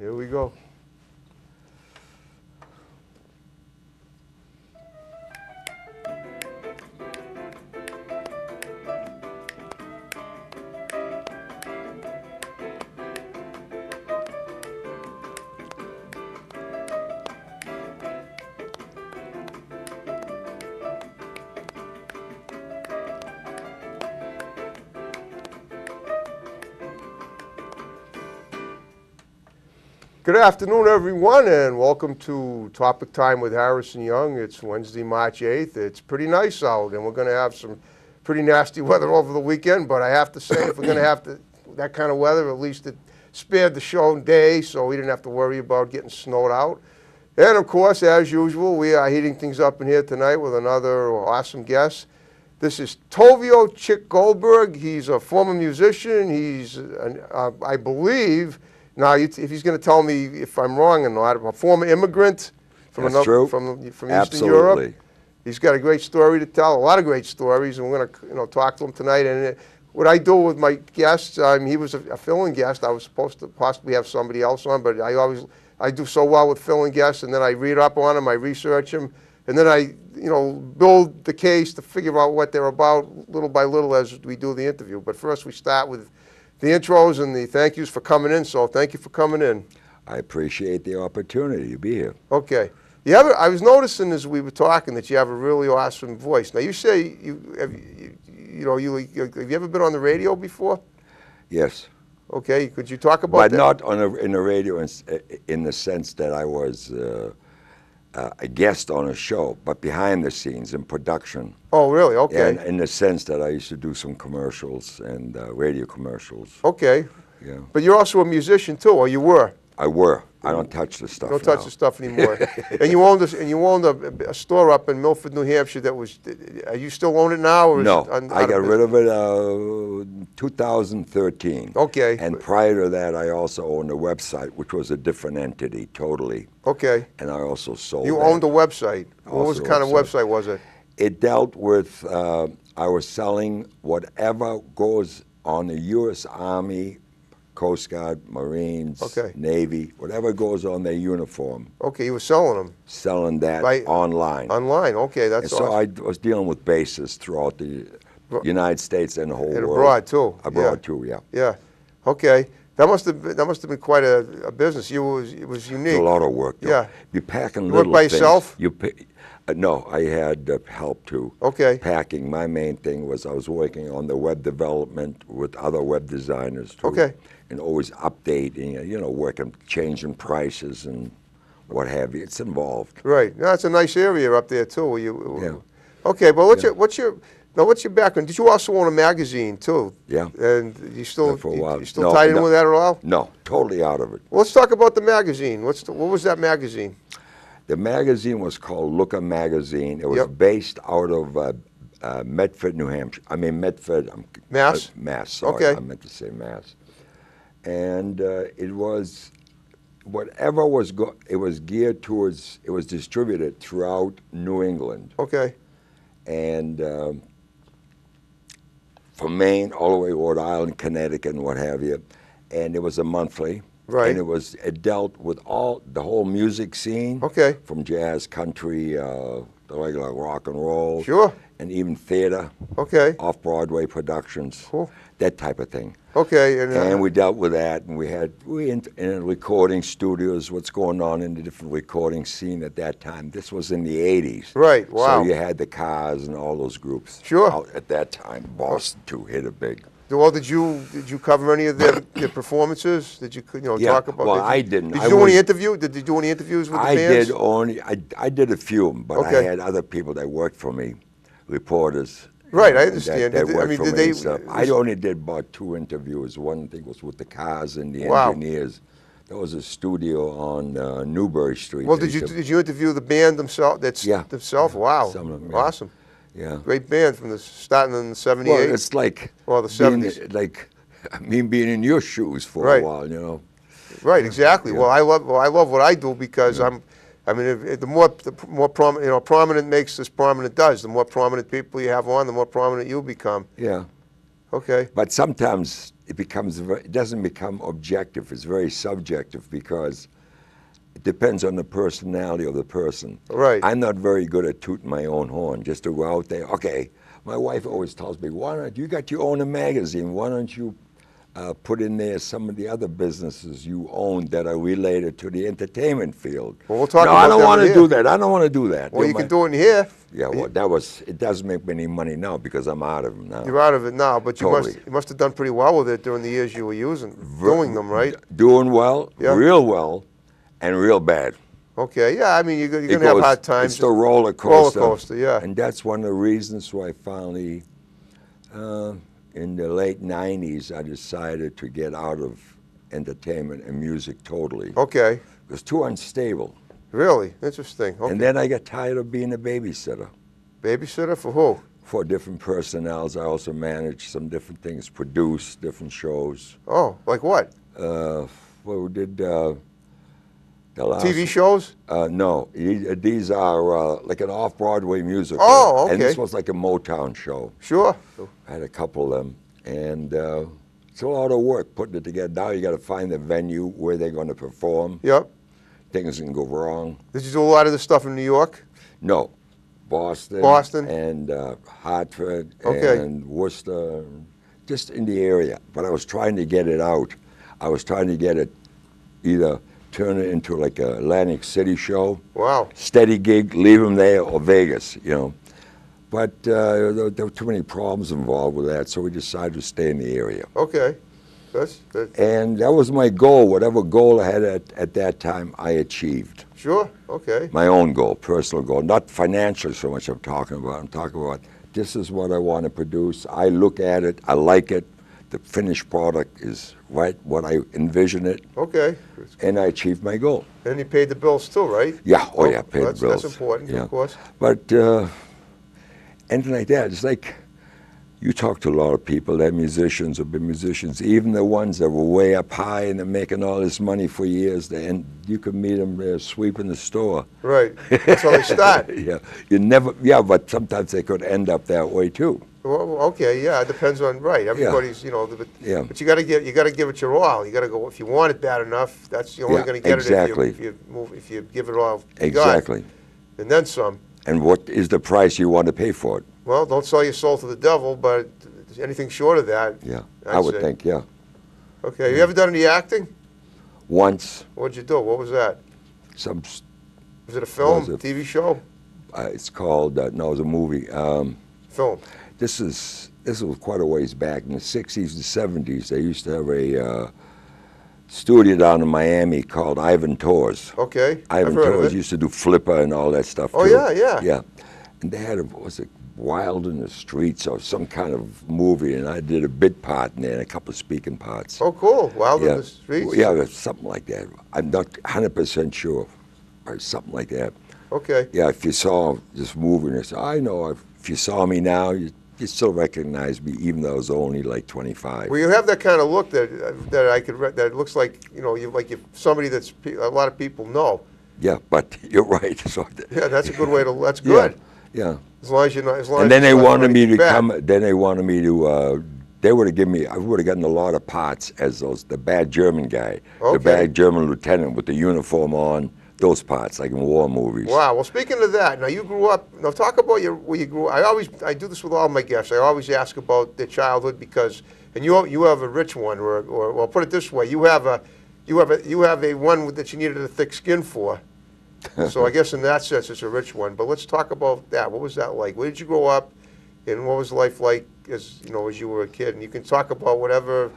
Here we go. Good afternoon, everyone, and welcome to Topic Time with Harrison Young. It's Wednesday, March 8th. It's pretty nice out, and we're going to have some pretty nasty weather over the weekend, but I have to say, if we're going to have that kind of weather, at least it spared the show day, so we didn't have to worry about getting snowed out. And, of course, as usual, we are heating things up in here tonight with another awesome guest. This is Toivo Goldberg. He's a former musician. He's, I believe... Now, if he's going to tell me if I'm wrong or not, a former immigrant from Eastern Europe. He's got a great story to tell, a lot of great stories, and we're going to talk to him tonight. And what I do with my guests, he was a fill-in guest. I was supposed to possibly have somebody else on, but I do so well with fill-in guests, and then I read up on them, I research them, and then I build the case to figure out what they're about little by little as we do the interview. But first, we start with the intros and the thank yous for coming in, so thank you for coming in. I appreciate the opportunity to be here. Okay. I was noticing as we were talking that you have a really awesome voice. Now, you say have you ever been on the radio before? Yes. Okay. Could you talk about that? But not in the radio in the sense that I was a guest on a show, but behind the scenes in production. Oh, really? Okay. And in the sense that I used to do some commercials and radio commercials. Okay. Yeah. But you're also a musician too, or you were? I were. I don't touch the stuff. Don't touch the stuff anymore. And you owned a store up in Milford, New Hampshire. That was. You still own it now? Or no, is it I got rid of it 2013. Okay. And prior to that, I also owned a website, which was a different entity, totally. Okay. And I also sold. You owned a website. What kind of website was it? It dealt with. I was selling whatever goes on the U.S. Army, Coast Guard, Marines, Navy, whatever goes on their uniform. Okay, you were selling them? Selling that online. Online, okay, that's awesome. So I was dealing with bases throughout the United States and the whole world. And abroad, too. Abroad, too, yeah. Yeah, okay. That must have been quite a business. It was unique. It was a lot of work, though. Yeah. You're packing you little work by yourself? No, I had help, too. Okay. Packing. My main thing was I was working on the web development with other web designers, too. Okay. And always updating, working, changing prices and what have you. It's involved. Right. Now, it's a nice area up there, too. Yeah. Okay, but what's your background? Did you also own a magazine, too? Yeah. And you still No, tied in with that at all? No, totally out of it. Well, let's talk about the magazine. What was that magazine? The magazine was called Looker Magazine. It was based out of Medford, New Hampshire. I mean, Medford. Mass? Mass, sorry. Okay. I meant to say Mass. And it was, whatever was, it was geared towards, it was distributed throughout New England. Okay. And from Maine all the way to Rhode Island, Connecticut, and what have you. And it was a monthly. Right. And it dealt with the whole music scene. Okay. From jazz, country, the regular rock and roll. Sure. And even theater. Okay. Off-Broadway productions. Cool. That type of thing. Okay. And we dealt with that, and we in recording studios, what's going on in the different recording scene at that time. This was in the 80s. Right, wow. So you had the Cars and all those groups. Sure. Out at that time. Boston, too, hit it big. Well, did you cover any of their performances? Did you talk about? Well, I didn't. Did you do any interview? Did you do any interviews with the bands? I did a few, but I had other people that worked for me, reporters. Right, I understand. That worked for me and stuff. I only did about 2 interviews. One thing was with the Cars and the engineers. There was a studio on Newbury Street. Well, did you interview the band themselves? Yeah. Themselves? Wow. Some of them, yeah. Awesome. Yeah. Great band from starting in the 78. Well, it's like the 70s. Being in your shoes for a while, Right, exactly. Yeah. Well, I love what I do because the more prominent, prominent makes as prominent does. The more prominent people you have on, the more prominent you become. Yeah. Okay. But sometimes it doesn't become objective. It's very subjective because it depends on the personality of the person. Right. I'm not very good at tooting my own horn, just to go out there. Okay, my wife always tells me, why don't you got your own magazine? Why don't you put in there some of the other businesses you own that are related to the entertainment field? Well, we'll talk no, about I don't that want to here. do that. I don't want to do that. Well, you can do it in here. Yeah, well, it doesn't make any money now because I'm out of them now. You're out of it now, but Totally. you must have done pretty well with it during the years you were doing them, right? Doing well, Yeah. real well, and real bad. Okay, yeah, I mean, you're going to have hard times. It's the roller coaster. Roller coaster, yeah. And that's one of the reasons why finally, in the late 90s, I decided to get out of entertainment and music totally. Okay. It was too unstable. Really? Interesting. Okay. And then I got tired of being a babysitter. Babysitter for who? For different personnels. I also managed some different things, produced different shows. Oh, like what? Well, we did the last... TV shows? No, these are like an off-Broadway musical. Oh, okay. And this was like a Motown show. Sure. I had a couple of them. And it's a lot of work putting it together. Now you got to find the venue where they're going to perform. Yep. Things can go wrong. Did you do a lot of this stuff in New York? No. Boston. Boston? And Hartford. Okay. And Worcester. Just in the area. But I was trying to get it out. I was trying to get it either turn it into like a Atlantic City show. Wow. Steady gig, leave them there, or Vegas, you know. But there were too many problems involved with that, so we decided to stay in the area. Okay. And that was my goal. Whatever goal I had at that time, I achieved. Sure. Okay. My own goal, personal goal. Not financially so much I'm talking about. I'm talking about this is what I want to produce. I look at it. I like it. The finished product is right what I envision it. Okay. And I achieved my goal. And you paid the bills too, right? Yeah. Oh, yeah, paid the bills. That's important, yeah. Of course. But anything like that, it's like you talk to a lot of people, they're musicians or been musicians, even the ones that were way up high and they're making all this money for years, and you could meet them there sweeping the store. Right. That's how they start. Yeah. You never, yeah, but sometimes they could end up that way too. Well, okay, yeah, it depends on, right, everybody's, you know, Yeah. But you got to give it your all. You got to go, if you want it bad enough, that's, you're only Yeah, going to get exactly. it if you give it all you got. Exactly. And then some. And what is the price you want to pay for it? Well, don't sell your soul to the devil, but anything short of that. Yeah, I'd I would say. think, yeah. Okay, you ever done any acting? Once, What'd you do? What was that? some, Was it a film, Was it- TV show? it's called, no, it was a movie. Film. This was quite a ways back in the 60s and 70s. They used to have a studio down in Miami called Ivan Tours. Okay, Ivan I've heard of Tours it. used to do Flipper and all that stuff Oh, too. yeah, yeah. Yeah. And they had what was it, Wild in the Streets or some kind of movie, and I did a bit part in there and a couple of speaking parts. Oh, cool. Wild yeah. in the Streets? Yeah, something like that. I'm not 100% sure, or something like that. Okay. Yeah, if you saw this movie and you say, I know, if you saw me now, you still recognize me, even though I was only like 25. Well, you have that kind of look that looks like, you know, you're somebody that's a lot of people know. Yeah, but you're right. So Yeah, that's a good way to. That's good. Yeah. As long as you're not. As long And as then they you're not wanted me to bad. come. Then they wanted me to. They would have given me. I would have gotten a lot of parts as the bad German guy, Okay. the bad German lieutenant with the uniform on. Those parts, like in war movies. Wow. Well, speaking of that, now you grew up. Now talk about where you grew up. I do this with all my guests. I always ask about their childhood because, and you have a rich one, or well, put it this way, you have a one that you needed a thick skin for. So I guess in that sense, it's a rich one. But let's talk about that. What was that like? Where did you grow up, and what was life like as you were a kid? And you can talk about whatever.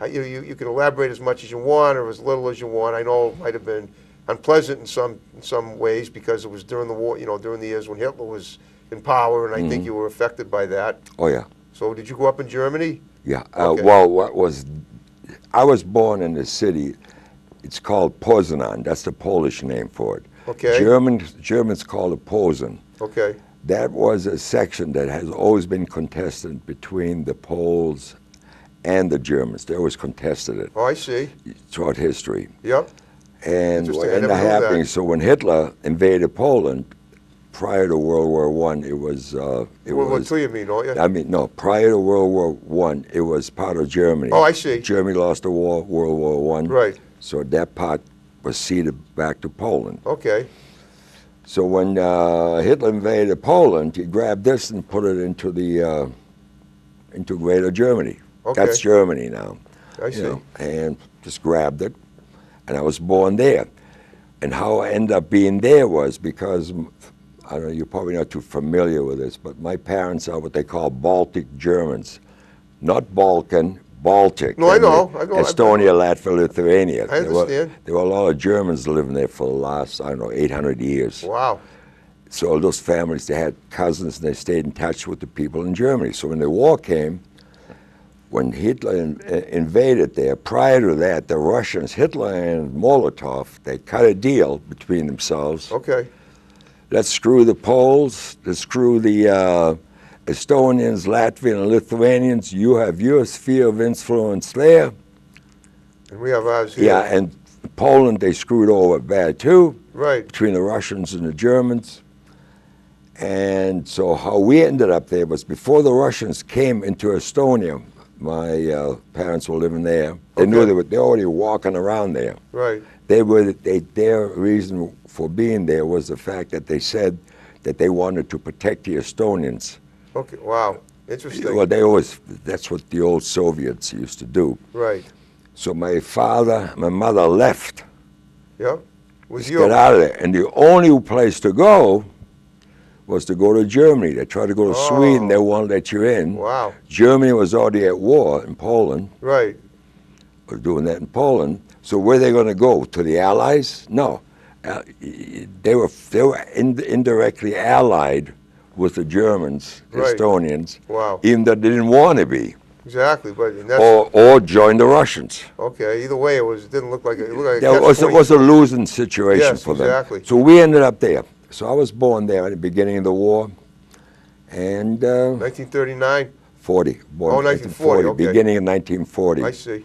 You can elaborate as much as you want or as little as you want. I know it might have been unpleasant in some ways because it was during the war, during the years when Hitler was in power, and I think you were affected by that. Oh yeah. So did you grow up in Germany? Yeah. Okay. Well, I was born in the city. It's called Poznan. That's the Polish name for it. Okay. Germans call it Posen. Okay. That was a section that has always been contested between the Poles and the Germans. They always contested it Oh, I see. throughout history. Yep. And Interesting. what I ended never up knew happening, that. so when Hitler invaded Poland, prior to World War One. It was. World War II, you mean, don't you? I mean, no. Prior to World War One, it was part of Germany. Oh, I see. Germany lost the war, World War One. Right. So that part was ceded back to Poland. Okay. So when Hitler invaded Poland, he grabbed this and put it into the into Greater Germany. Okay. That's Germany now. I see. And just grabbed it, and I was born there. And how I ended up being there was because, I don't know, you're probably not too familiar with this, but my parents are what they call Baltic Germans. Not Balkan, Baltic. No, I know. Estonia, Latvia, Lithuania. I understand. There were a lot of Germans living there for the last, I don't know, 800 years. Wow. So all those families, they had cousins, and they stayed in touch with the people in Germany. So when the war came, when Hitler invaded there, prior to that, the Russians, Hitler and Molotov, they cut a deal between themselves. Okay. Let's screw the Poles, let's screw the Estonians, Latvians, and Lithuanians. You have your sphere of influence there. And we have ours here. Yeah, and Poland, they screwed over bad too. Right. Between the Russians and the Germans. And so how we ended up there was before the Russians came into Estonia. My parents were living there. They knew they were already walking around there. Right. Their reason for being there was the fact that they said that they wanted to protect the Estonians. Okay. Wow. Interesting. Well, that's what the old Soviets used to do. Right. So my mother left. Yep. Was you? Get out of there. And the only place to go was to go to Germany. They tried to go to Sweden, they won't let you in. Wow. Germany was already at war in Poland. Right. Was doing that in Poland. So where are they going to go? To the Allies? No. They were indirectly allied with the Germans, Right. Estonians, Wow. even though they didn't want to be. Exactly, but and that's Or join the Russians. okay. Either way, it didn't look like it. Looked like It was a losing situation Yes, for them. exactly. So we ended up there. So I was born there at the beginning of the war, and 1939. 40. Born Oh, 1940, okay. Beginning of 1940. I see.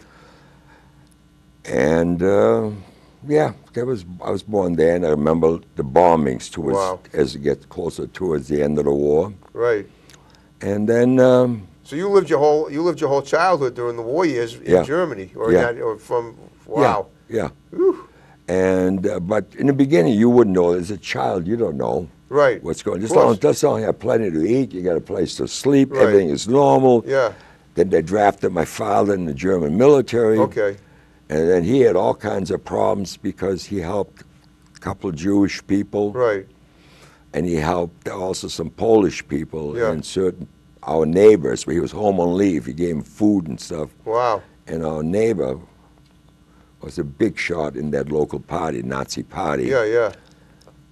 And yeah, I was born there, and I remember the bombings towards Wow. as it gets closer towards the end of the war. Right. And then So you lived your whole childhood during the war years in Germany, or from wow. Yeah. Whew. And but in the beginning, you wouldn't know. As a child, you don't know Right. what's going on. Just don't have plenty to eat. You got a place to sleep. Right. Everything is normal. Yeah. Then they drafted my father in the German military. Okay. And then he had all kinds of problems because he helped a couple of Jewish people. Right. And he helped also some Polish people Yeah. and our neighbors. He was home on leave. He gave them food and stuff. Wow. And our neighbor was a big shot in that local party, Nazi party. Yeah. Yeah.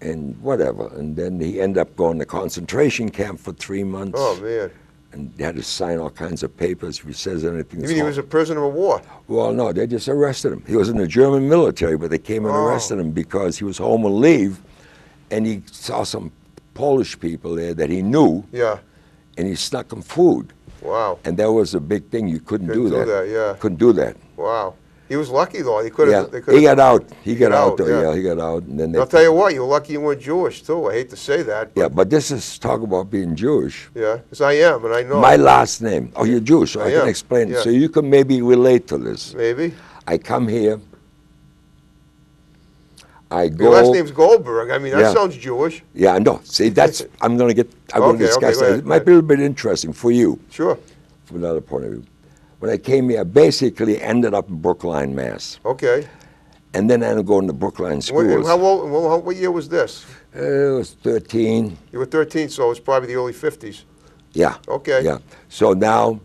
And whatever. And then he ended up going to concentration camp for 3 months. Oh man. And he had to sign all kinds of papers if he says anything. You mean he was a prisoner of war? Well, no, they just arrested him. He was in the German military, but they came and arrested him because he was home on leave, and he saw some Polish people there that he knew, Yeah. and he snuck them food. Wow. And that was a big thing. You couldn't do that. Yeah. Couldn't do that. Wow. He was lucky though. He could have. Yeah. He got out. He got out, though. yeah. Yeah, he got out. And then I'll tell you what. You're lucky you weren't Jewish too. I hate to say that. Yeah, but this is talk about being Jewish. Yeah. Because I am, and I know. My last name. Oh, you're Jewish, so I can am, explain it. yeah. So you can maybe relate to this. Maybe. I come here. I go. Your last name's Goldberg. I mean, that Yeah. sounds Jewish. Yeah, I know. See, that's I'm going to discuss go that. ahead, It might be a little bit interesting for you Sure. from another point of view. When I came here, I basically ended up in Brookline, Mass. Okay. And then I ended up going to Brookline And schools. how old? What year was this? It was 13. You were 13, so it's probably the early 50s. Yeah. Okay. Yeah. So now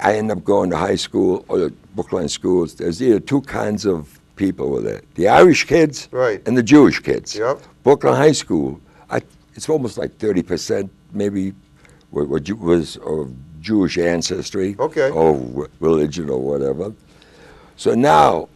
I end up going to high school or the Brookline schools. There's either two kinds of people with it: the Irish kids Right. and the Jewish kids. Yep. Brookline High School, it's almost like 30% maybe was of Jewish ancestry, Okay. or religion or whatever. So now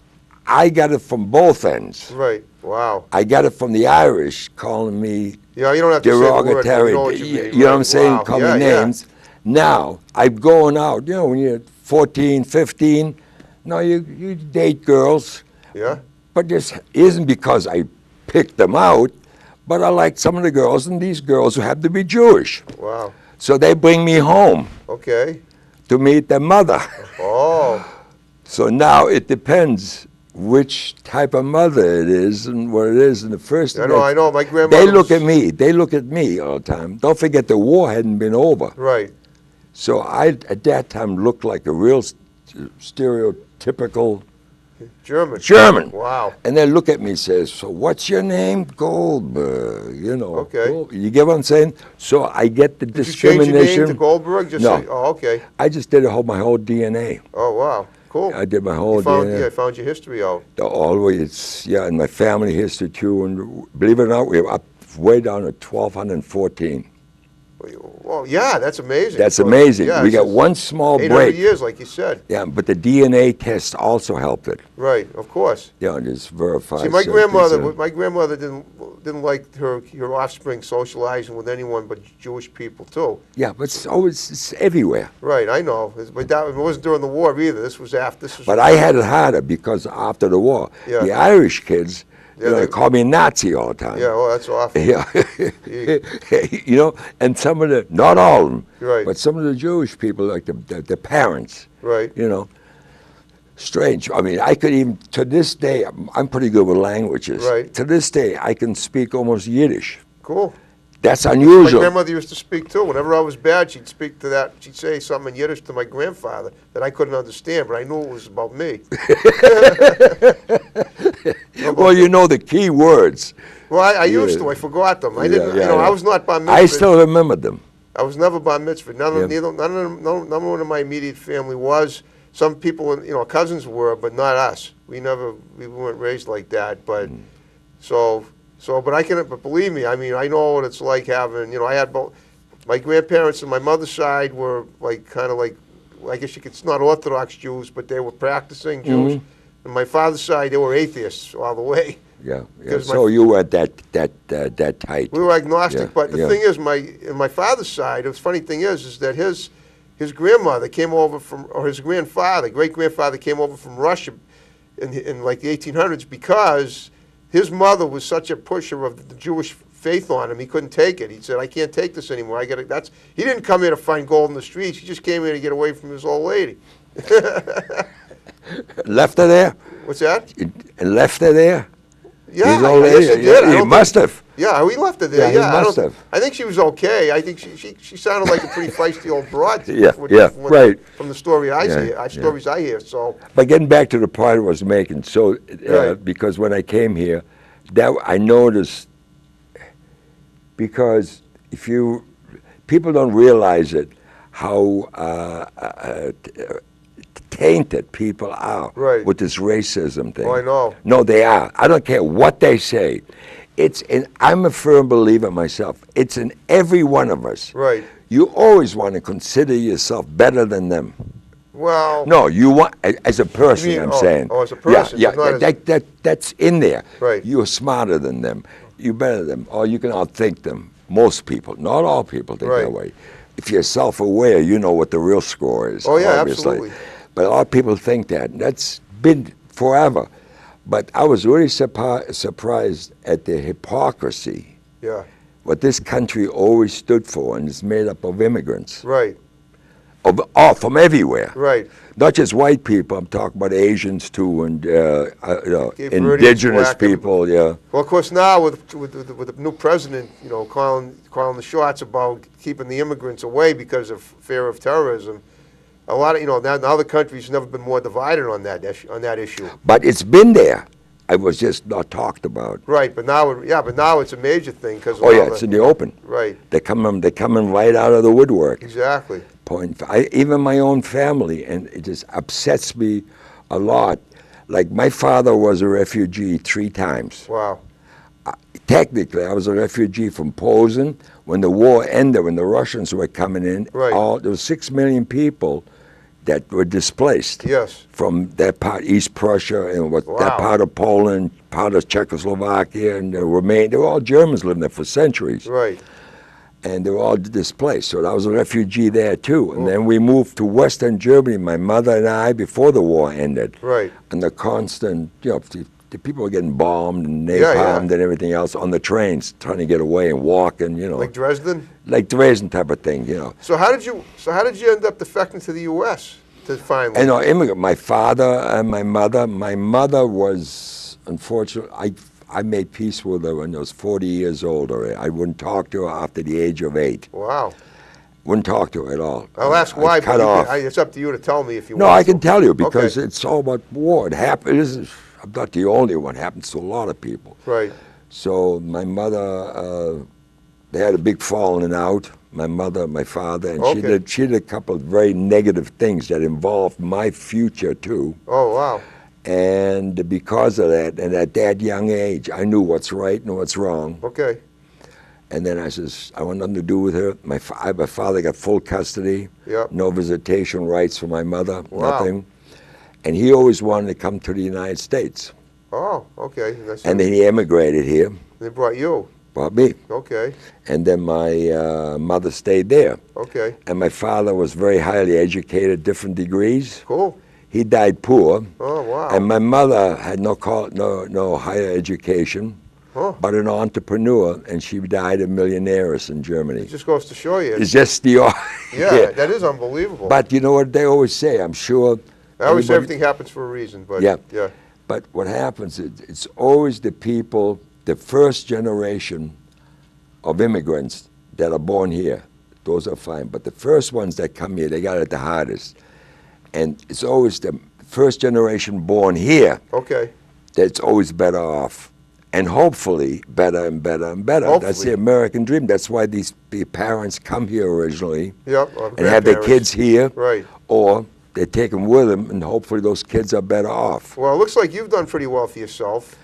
I got it from both ends. Right. Wow. I got it from the Irish calling me Yeah, you don't have to say the word. but derogatory. we know what you mean, You know what I'm right. saying? Wow. Call Yeah, me yeah. names. Now, I'm going out, when you're 14, 15, no, you date girls. Yeah. But this isn't because I picked them out, but I like some of the girls, and these girls who have to be Jewish. Wow. So they bring me home Okay. to meet their mother. Oh. So now it depends which type of mother it is and what it is. And the first I know. My grandmother. they look at me. They look at me all the time. Don't forget the war hadn't been over. Right. So I, at that time, looked like a real stereotypical German. Wow. And they look at me and says, so what's your name? Goldberg, you know. Okay. You get what I'm saying? So I get the discrimination. Did you change your name to Goldberg? Just No. Oh, okay. I just did my whole DNA. Oh, wow. Cool. I did my whole DNA. DNA. Yeah, found your history out. Always, and my family history too. And believe it or not, we're up way down to 1,214. Well, yeah, that's amazing. That's amazing. Yeah, we got one small 800 break. years, like you said. Yeah, but the DNA test also helped it. Right, of course. Yeah, it's verified. See, my grandmother didn't like her offspring socializing with anyone but Jewish people too. Yeah, but it's everywhere. Right, I know. But that, it wasn't during the war either. This was after. But I had it harder because after the war, the Irish kids. They call me Nazi all the time. Yeah, well, that's awful. Yeah, and some of the, not all of them, right, but some of the Jewish people, like the parents, right, strange. I mean, I could even, to this day, I'm pretty good with languages. Right. To this day, I can speak almost Yiddish. Cool. That's unusual. My grandmother used to speak too. Whenever I was bad, she'd speak to that. She'd say something in Yiddish to my grandfather that I couldn't understand, but I knew it was about me. Well, you know the key words. Well, I used to. I forgot them. I didn't. I was not bar mitzvah. I still remember them. I was never bar mitzvah. None of my immediate family was. Some people, cousins were, but not us. We weren't raised like that. But but believe me, I mean, I know what it's like having. I had both. My grandparents on my mother's side were I guess it's not Orthodox Jews, but they were practicing Jews. Mm-hmm. And my father's side, they were atheists all the way. Yeah. So you were that tight. We were agnostic, but the thing is, my father's side, the funny thing is that his grandmother came over his great grandfather came over from Russia in like the 1800s because his mother was such a pusher of the Jewish faith on him. He couldn't take it. He said, "I can't take this anymore. He didn't come here to find gold in the streets. He just came here to get away from his old lady." Left her there? What's that? And left her there? Yeah, I guess he did. He must have. Yeah, we left her there. Yeah, he must have. I think she was okay. I think she sounded like a pretty feisty old broad. Right. From the story stories I hear. So. But getting back to the point I was making, because when I came here, that I noticed, because people don't realize it, how tainted people are with this racism thing. Oh, I know. No, they are. I don't care what they say. I'm a firm believer myself. It's in every one of us. Right. You always want to consider yourself better than them. Well. No, you want, as a person, I'm saying. Oh, as a person. Yeah, that's in there. Right. You're smarter than them. You're better than them. Or you can outthink them. Most people, not all people think that way. If you're self-aware, you know what the real score is. Oh, yeah, obviously. absolutely. But a lot of people think that. And that's been forever. But I was really surprised at the hypocrisy. Yeah. What this country always stood for, and it's made up of immigrants. Right. From everywhere. Right. Not just white people. I'm talking about Asians too, and indigenous people. Yeah. Well, of course, now with the new president, calling the shots about keeping the immigrants away because of fear of terrorism. A lot of now the country's never been more divided on that issue. But it's been there. It was just not talked about. Right, but now it's a major thing because. Oh yeah, it's in the open. Right. They're coming right out of the woodwork. Exactly. Even my own family, and it just upsets me a lot. Like my father was a refugee 3 times. Wow. Technically, I was a refugee from Posen. When the war ended, when the Russians were coming in, there were 6 million people that were displaced. Yes. From that part, East Prussia, and that part of Poland, part of Czechoslovakia, and Romania. They were all Germans living there for centuries. Right. And they were all displaced. So I was a refugee there too. And then we moved to Western Germany, my mother and I, before the war ended. Right. And the constant, the people were getting bombed and napalmed and everything else on the trains, trying to get away and walking, you know. Like Dresden? Like Dresden type of thing, you know. So how did you end up defecting to the U.S. to finally? And immigrant. My father and my mother. My mother was, unfortunately, I made peace with her when I was 40 years old. I wouldn't talk to her after the age of 8. Wow. Wouldn't talk to her at all. I'll ask why, cut but off. It's up to you to tell me if you want. No, I can tell you because Okay. it's all about war. It happened. I'm not the only one. It happens to a lot of people. Right. So my mother, they had a big falling out. My mother, my father, and she did a couple of very negative things that involved my future too. Oh, wow. And because of that, and at that young age, I knew what's right and what's wrong. Okay. And then I says, I want nothing to do with her. My father got full custody, Yep. no visitation rights for my mother, Wow. nothing. And he always wanted to come to the United States. Oh, okay. And then he emigrated here, They brought you. brought me. Okay. And then my mother stayed there. Okay. And my father was very highly educated, different degrees. Cool. He died poor. Oh, wow. And my mother had no higher education, but an entrepreneur, and she died a millionaires in Germany. It just goes to show you. It's just the Yeah, that is unbelievable. But you know what they always say, I'm sure. I always say everything happens for a reason, but Yeah. yeah. But what happens is it's always the people, the first generation of immigrants that are born here. Those are fine. But the first ones that come here, they got it the hardest. And it's always the first generation born here Okay. that's always better off. And hopefully better and better and better. Hopefully. That's the American dream. That's why the parents come here originally Yep. and have their kids here. Right. Or they take them with them, and hopefully those kids are better off. Well, it looks like you've done pretty well for yourself.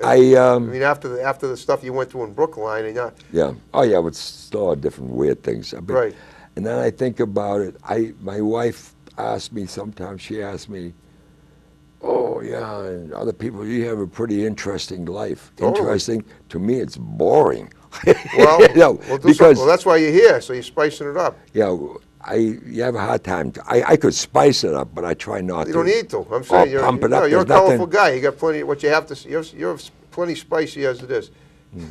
I mean, after the stuff you went through in Brookline, and Yeah. Oh, yeah, but still are different weird things. Right. And then I think about it. My wife asked me sometimes, she asked me, oh, yeah, and other people, you have a pretty interesting life. Totally. Interesting? To me, it's boring. Well, You know, well, that's why you're here, so you're spicing it up. Yeah, you have a hard time. I could spice it up, but I try not to. You don't need to. I'm saying you're pump it up. a There's colorful nothing- guy. You got plenty. What you have to. You're plenty spicy as it is.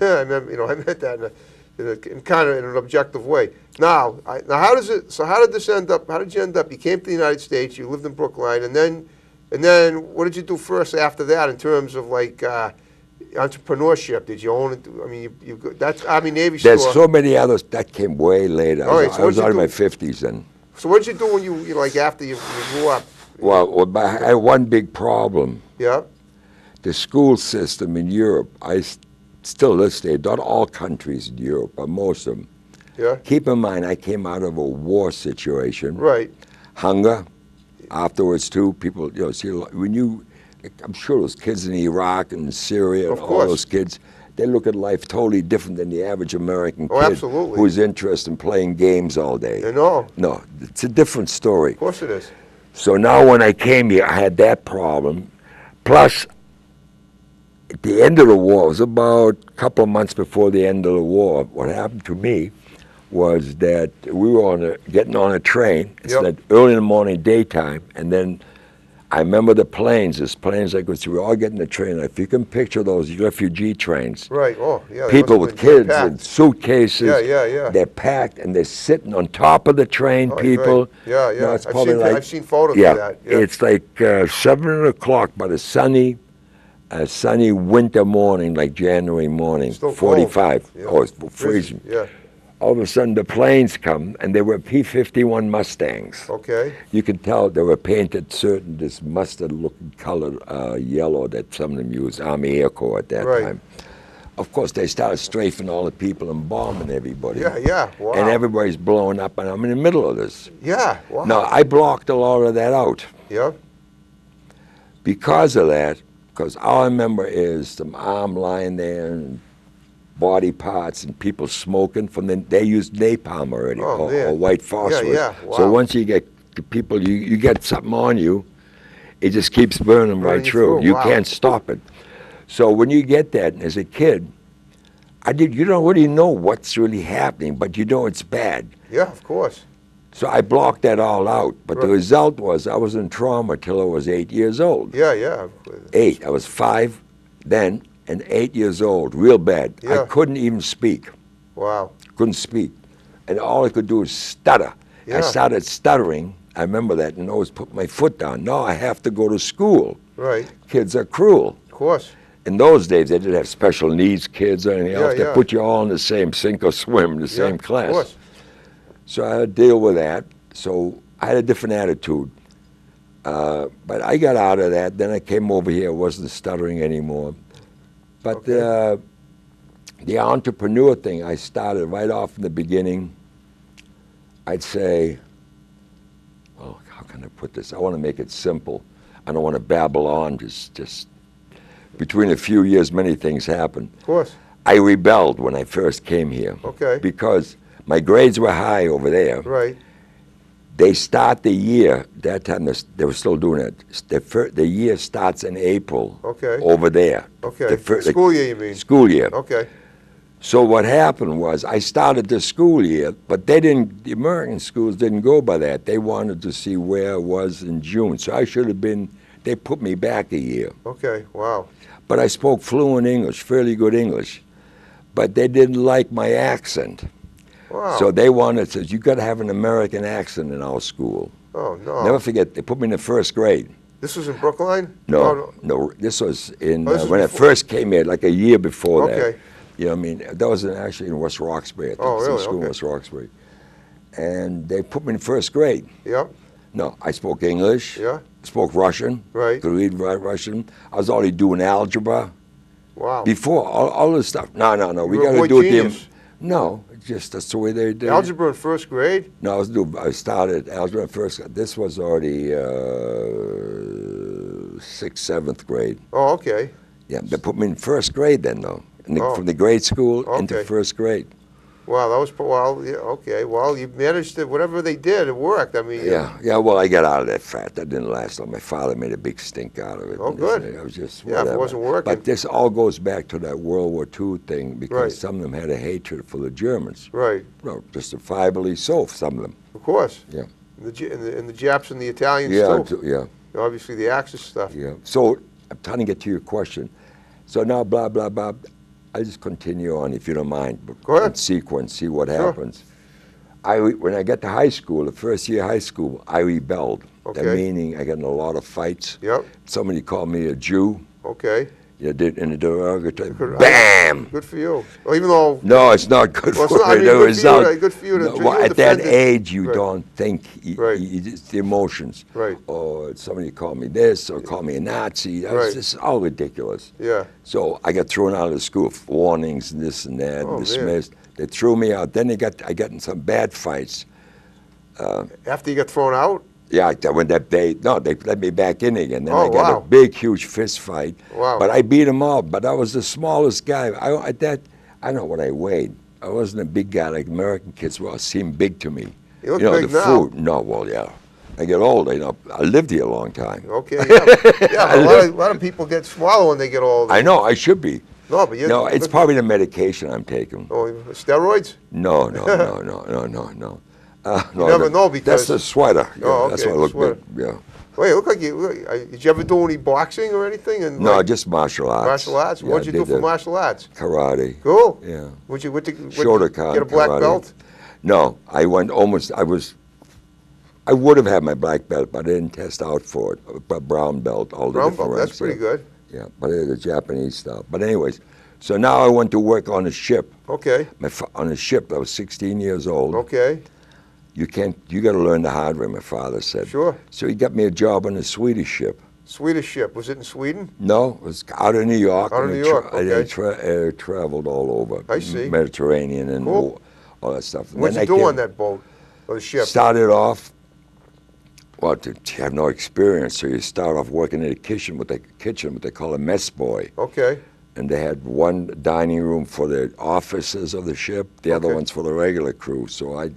I remember. I meant that in kind of in an objective way. Now, how does it? So how did this end up? How did you end up? You came to the United States. You lived in Brookline, and then what did you do first after that in terms of like entrepreneurship? Did you own it? I mean, that's Army Navy store. There's so many others that came way later. All right, so I was what'd out you in my do? 50s then. So what did you do when you like after you grew up? Well, I had one big problem. Yeah. The school system in Europe, still this day, not all countries in Europe, but most of them. Yeah. Keep in mind, I came out of a war situation. Right. Hunger. Afterwards, too, people, see, when I'm sure those kids in Iraq and Syria and Of all course. those kids, they look at life totally different than the average American Oh, kid absolutely. who's interested in playing games all day. You know. No, it's a different story. Of course it is. So now when I came here, I had that problem. Plus, at the end of the war, it was about a couple of months before the end of the war, what happened to me was that we were getting on a train. It's Yep. that early in the morning, daytime, and then I remember the planes, there's planes I could see, we all get in the train. If you can picture those refugee trains, Right. Oh, yeah. they people must with have been kids packed. and suitcases. Yeah. They're packed and they're sitting on top of the train, Oh, people. right. Yeah. You know, it's I've probably seen, like, I've seen photos yeah, of that. Yeah. it's like 7 o'clock, but a sunny winter morning, like January morning, Still cold. 45. Yeah. Oh, it's freezing. Yeah. All of a sudden, the planes come, and they were P-51 Mustangs. Okay. You could tell they were painted this mustard-looking color, yellow that some of them used, Army Air Corps at that Right. time. Of course, they started strafing all the people and bombing everybody. Yeah. Wow. And everybody's blowing up, and I'm in the middle of this. Yeah. Wow. Now, I blocked a lot of that out. Yeah. Because of that, because all I remember is some arm lying there and body parts and people smoking they used napalm already, Oh, or man. white phosphorus. Yeah. So Wow. once you get the people, you get something on you, it just keeps burning right Burning you through. through, You wow. can't stop it. So when you get that, as a kid, you don't really know what's really happening, but you know it's bad. Yeah. Of course. So I blocked that all out. But the Right. result was I was in trauma till I was 8 years old. Yeah. 8. I was 5 then, and 8 years old, real bad. Yeah. I couldn't even speak. Wow. Couldn't speak. And all I could do is stutter. Yeah. I started stuttering. I remember that, and always put my foot down. No, I have to go to school. Right. Kids are cruel. Of course. In those days, they didn't have special needs kids or anything else. They Yeah. put you all in the same sink or swim, the same class. Of course. So I had to deal with that. So I had a different attitude. But I got out of that. Then I came over here. I wasn't stuttering anymore. But the entrepreneur thing, I started right off in the beginning. I'd say, well, how can I put this? I want to make it simple. I don't want to babble on. Just between a few years, many things happened. Of course. I rebelled when I first came here. Okay. Because my grades were high over there. Right. They start the year, that time they were still doing it. The year starts in April. Okay. Over there. Okay. School year, you mean? School year. Okay. So what happened was I started the school year, but the American schools didn't go by that. They wanted to see where I was in June. So I should have been, they put me back a year. Okay. Wow. But I spoke fluent English, fairly good English. But they didn't like my accent. Wow. So they wanted to, you got to have an American accent in our school. Oh, no. Never forget, they put me in the first grade. This was in Brookline? No, no, this was in, this was when I before? first came here, like a year before that. Okay. You know what I mean? That was actually in West Roxbury. I think. Oh, Some really? school in Okay. West Roxbury. And they put me in first grade. Yep. No, I spoke English. Yeah. Spoke Russian. Right. Could read, write Russian. I was already doing algebra. Wow. Before, all this stuff. No, we You were a got boy to do it. genius. No, just that's the way they did. Algebra in first grade? No, I started algebra in first. This was already 6th, 7th grade. Oh, okay. Yeah, they put me in first grade then, though. From the grade school into Okay. first grade. Wow, that was, well, yeah, okay. Well, you managed to, whatever they did, it worked. I mean, Yeah, well, I got out of that frat. That didn't last long. My father made a big stink out of it. Oh, good. It was just Yeah, if it whatever. wasn't working. But this all goes back to that World War II thing because Right. some of them had a hatred for the Germans. Right. No, justifiably so, some of them. Of course. Yeah. And the Japs and the Italians, Yeah, too. yeah, Obviously, the Axis stuff. yeah. So I'm trying to get to your question. So now, blah, blah, blah. I just continue on, if you don't mind. Go ahead. In sequence, see what Sure. happens. When I got to high school, the first year of high school, I rebelled. Okay. That meaning I got in a lot of fights. Yep. Somebody called me a Jew. Okay. You did in the derogatory. Good- Bam! Good for you. Well, even though, No, it's not good Well, it's for not- I me. mean, The good for you, result. right? Good for you to- No, you well, at that defended- age, you Right. don't think. Right. It's the emotions. Right. Or somebody called me this, or called me a Nazi. Right. This is all ridiculous. yeah. So I got thrown out of the school for warnings and this and that, Oh, man. dismissed. They threw me out. Then I got in some bad fights. After you got thrown out? Yeah, when they let me back in again. Then Oh, I got wow. a big, huge fist fight. Wow. But I beat them all. But I was the smallest guy. I don't know what I weighed. I wasn't a big guy like American kids. Well, it seemed big to me. You look know, big the now. food. No, well, yeah. I get older. You know, I lived here a long time. Okay, yeah. Yeah, a lot of people get smaller when they get older. I know. I should be. No, but you No, it's probably the medication I'm taking. Oh, steroids? No. No, never know because- that's the sweater. Yeah, Oh, that's okay, why I look the big. Yeah. Wait, you look like did you ever do any boxing or anything? And No, like, just martial arts. martial arts? Yeah, What'd you I do did for the martial arts? Karate. Cool. Yeah. Would you Shotokan, get a black karate. belt? No, I would have had my black belt, but I didn't test out for it. A brown belt, all the Brown different belt, that's ranks, pretty yeah. good. Yeah, but it is a Japanese style. But anyways, so now I went to work on a ship. Okay, On a ship, I was 16 years old. okay, You got to learn the hard way, my father said. sure. So he got me a job on a Swedish ship. Swedish ship, was it in Sweden? No, it was out of New York. Out of and New York, I okay. traveled all over. I see. Mediterranean and Cool. all that stuff. And What'd then you I do came- on that boat, or the ship? Started off, well, you have no experience, so you start off working in the kitchen, what they call a mess boy. Okay, And they had one dining room for the officers of the ship, the other Okay. one's for the regular crew. So I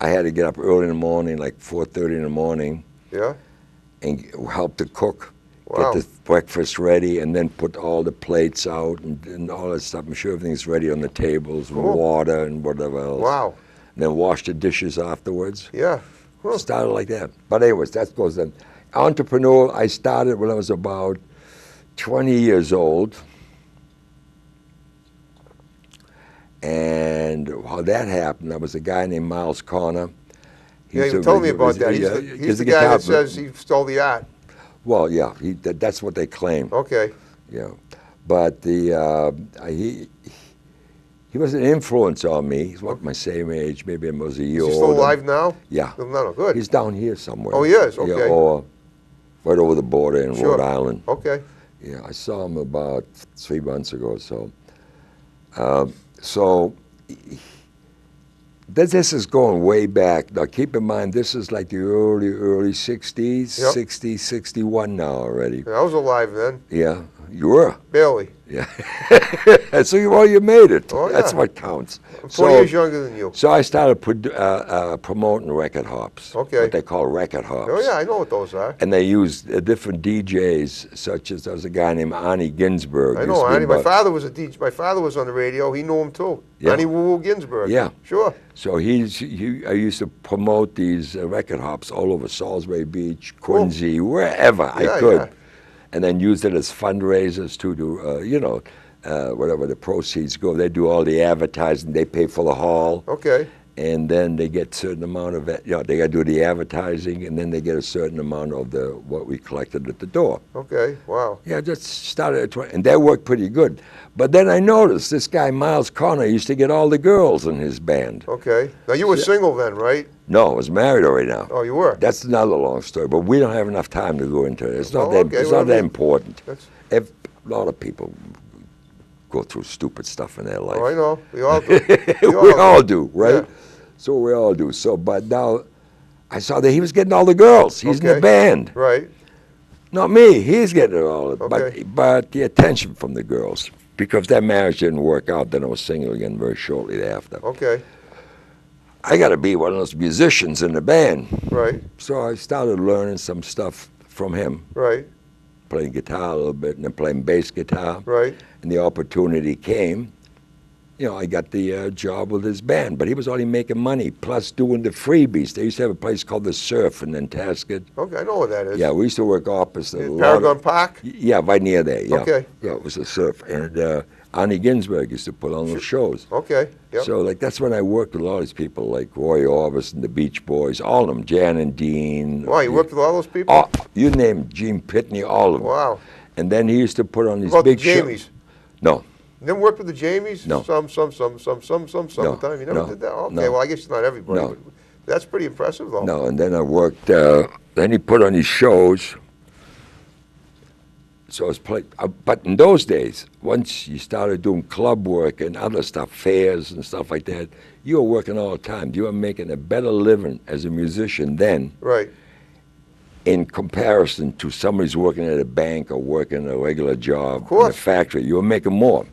had to get up early in the morning, like 4:30 in the morning, yeah, and help to cook, Wow. get the breakfast ready, and then put all the plates out and all that stuff. Make sure everything's ready on the tables with Cool. water and whatever else. wow, And then wash the dishes afterwards. yeah. Huh. Started like that. But anyways, that goes then. Entrepreneur, I started when I was about 20 years old. And how that happened, there was a guy named Miles Corner. Yeah, you told me about that. He's the guy that says he stole the art. Well, yeah, that's what they claim. Okay. Yeah, but he was an influence on me. He's like my same age, maybe I was a year older. Is he still alive now? Yeah. No, good. He's down here somewhere. Oh, he is? Okay. Yeah, or right over the border in Sure. Rhode Island. Okay. Yeah, I saw him about 3 months ago or so. So this is going way back. Now, keep in mind, this is like the early 60s, Yep. 60, 61 now already. Yeah, I was alive then. Yeah, you were. Barely. Yeah. So you made it. Oh, yeah. That's what counts. I'm 4 years younger than you. So I started promoting record hops. Okay. What they call record hops. Oh, yeah, I know what those are. And they used different DJs, such as there was a guy named Arnie Ginsberg. I know Arnie. My father was a DJ. My father was on the radio. He knew him too. Yeah. Arnie Woo Ginsberg. Yeah. Sure. So I used to promote these record hops all over Salisbury Beach, Quincy, wherever I could. Yeah. And then used it as fundraisers to do, whatever the proceeds go. They do all the advertising. They pay for the hall. Okay. And then they get a certain amount of it. They got to do the advertising, and then they get a certain amount of what we collected at the door. Okay. Wow. Yeah, just started at 20, and that worked pretty good. But then I noticed this guy, Miles Corner, used to get all the girls in his band. Okay. Now, you were single then, right? No, I was married already now. Oh, you were? That's another long story, but we don't have enough time to go into it. It's not okay. not that important. A lot of people go through stupid stuff in their life. Oh, I know. We all do. We all do, right? Yeah. So we all do. So, but now I saw that he was getting all the girls. He's in the band. Right. Not me. He's getting it all. Okay. But the attention from the girls. Because that marriage didn't work out, then I was single again very shortly thereafter. Okay. I got to be one of those musicians in the band. Right. So I started learning some stuff from him. Right. Playing guitar a little bit and then playing bass guitar. Right. And the opportunity came. I got the job with his band, but he was only making money, plus doing the freebies. They used to have a place called The Surf in Nantasket. Okay, I know what that is. Yeah, we used to work opposite. Paragon Park? Yeah, right near there, yeah. Okay. Yeah, it was The Surf. And Arnie Ginsberg used to put on those shows. Okay, yep. So, that's when I worked with a lot of these people, like Roy Orbison, the Beach Boys, all of them, Jan and Dean. Wow, you worked with all those people? Oh, you name Gene Pitney, all of them. Wow. And then he used to put on these the big Jamies? shows. No. You never worked with the Jamies? No. Some time. You never did that? Okay, No. well, I guess it's not everybody. No. But that's pretty impressive, though. No, and then I worked, then he put on these shows. So I was playing, but in those days, once you started doing club work and other stuff, fairs and stuff like that, you were working all the time. You were making a better living as a musician then. Right. In comparison to somebody who's working at a bank or working a regular job Of course. in a factory. You were making more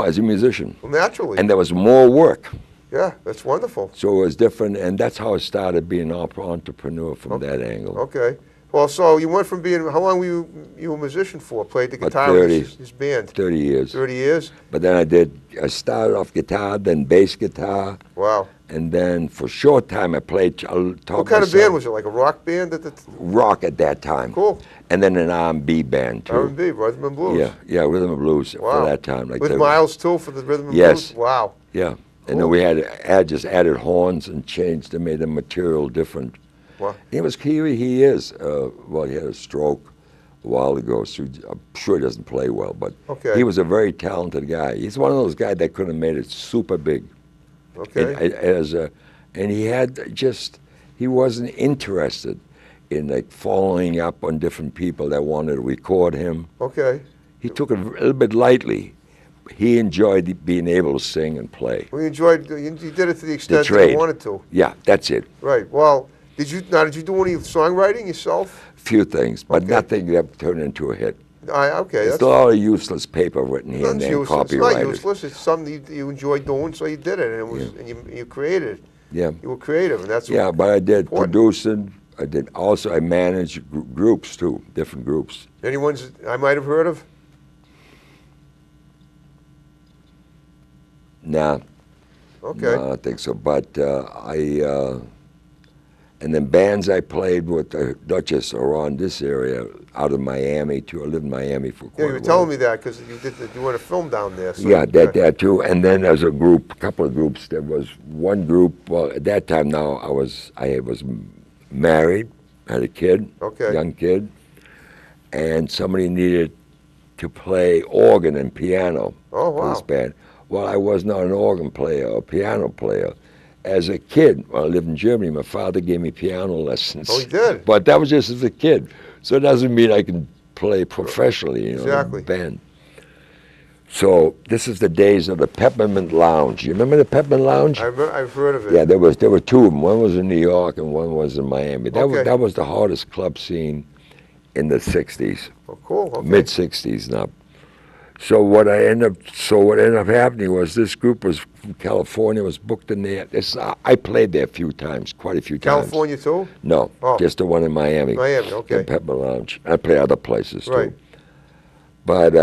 as a musician. Well, naturally. And there was more work. Yeah, that's wonderful. So it was different, and that's how I started being an entrepreneur from that angle. Okay. Well, so you went from being, how long were you a musician for? Played the guitar 30, in his band? 30 years. 30 years? But then I started off guitar, then bass guitar. Wow. And then for a short time I played, What kind of band was it? Like a rock band? Rock at that time. Cool. And then an R&B band too. R&B, rhythm and blues. Yeah, rhythm and blues Wow. for that time. With Miles too for the rhythm and yes. blues? Wow. Yeah. And Cool. then we just added horns and changed and made the material different. Wow. He is. Well, he had a stroke a while ago, so I'm sure he doesn't play well, but he was a very talented guy. He's one of those guys that could have made it super big. Okay. And he wasn't interested in following up on different people that wanted to record him. Okay. He took it a little bit lightly. He enjoyed being able to sing and play. Well, you did it to the extent that you wanted to. Yeah, that's it. Right. Well, did you do any songwriting yourself? Few things, but nothing that turned into a hit. Okay. There's a lot of useless paper written here and there, copyrighted. It's not useless. It's something you enjoyed doing, so you did it, and you created it. Yeah. You were creative, and that's but I did important. producing. I managed groups too, different groups. Any ones I might have heard of? Nah. Okay. No, I don't think so. But And then bands I played with the Duchess around this area, out of Miami too. I lived in Miami for quite a while. Yeah, you were telling me that because you were in a film down there. So Yeah, that too. And then as a group, a couple of groups. There was one group. Well, at that time now I was married, had a kid, young kid, and somebody needed to play organ and piano for this band. Well, I was not an organ player or piano player. As a kid, when I lived in Germany, my father gave me piano lessons. Oh, he did? But that was just as a kid. So it doesn't mean I can play professionally, in a band. So this is the days of the Peppermint Lounge. You remember the Peppermint Lounge? I've heard of it. Yeah, there were two of them. One was in New York and one was in Miami. That was the hardest club scene in the 60s. Oh, cool. Okay. Mid 60s now. So what ended up happening was this group was from California, was booked in there. I played there a few times, quite a few times. California too? No, just the one in Miami. Miami, okay. The Peppermint Lounge. I played other places too. Right. But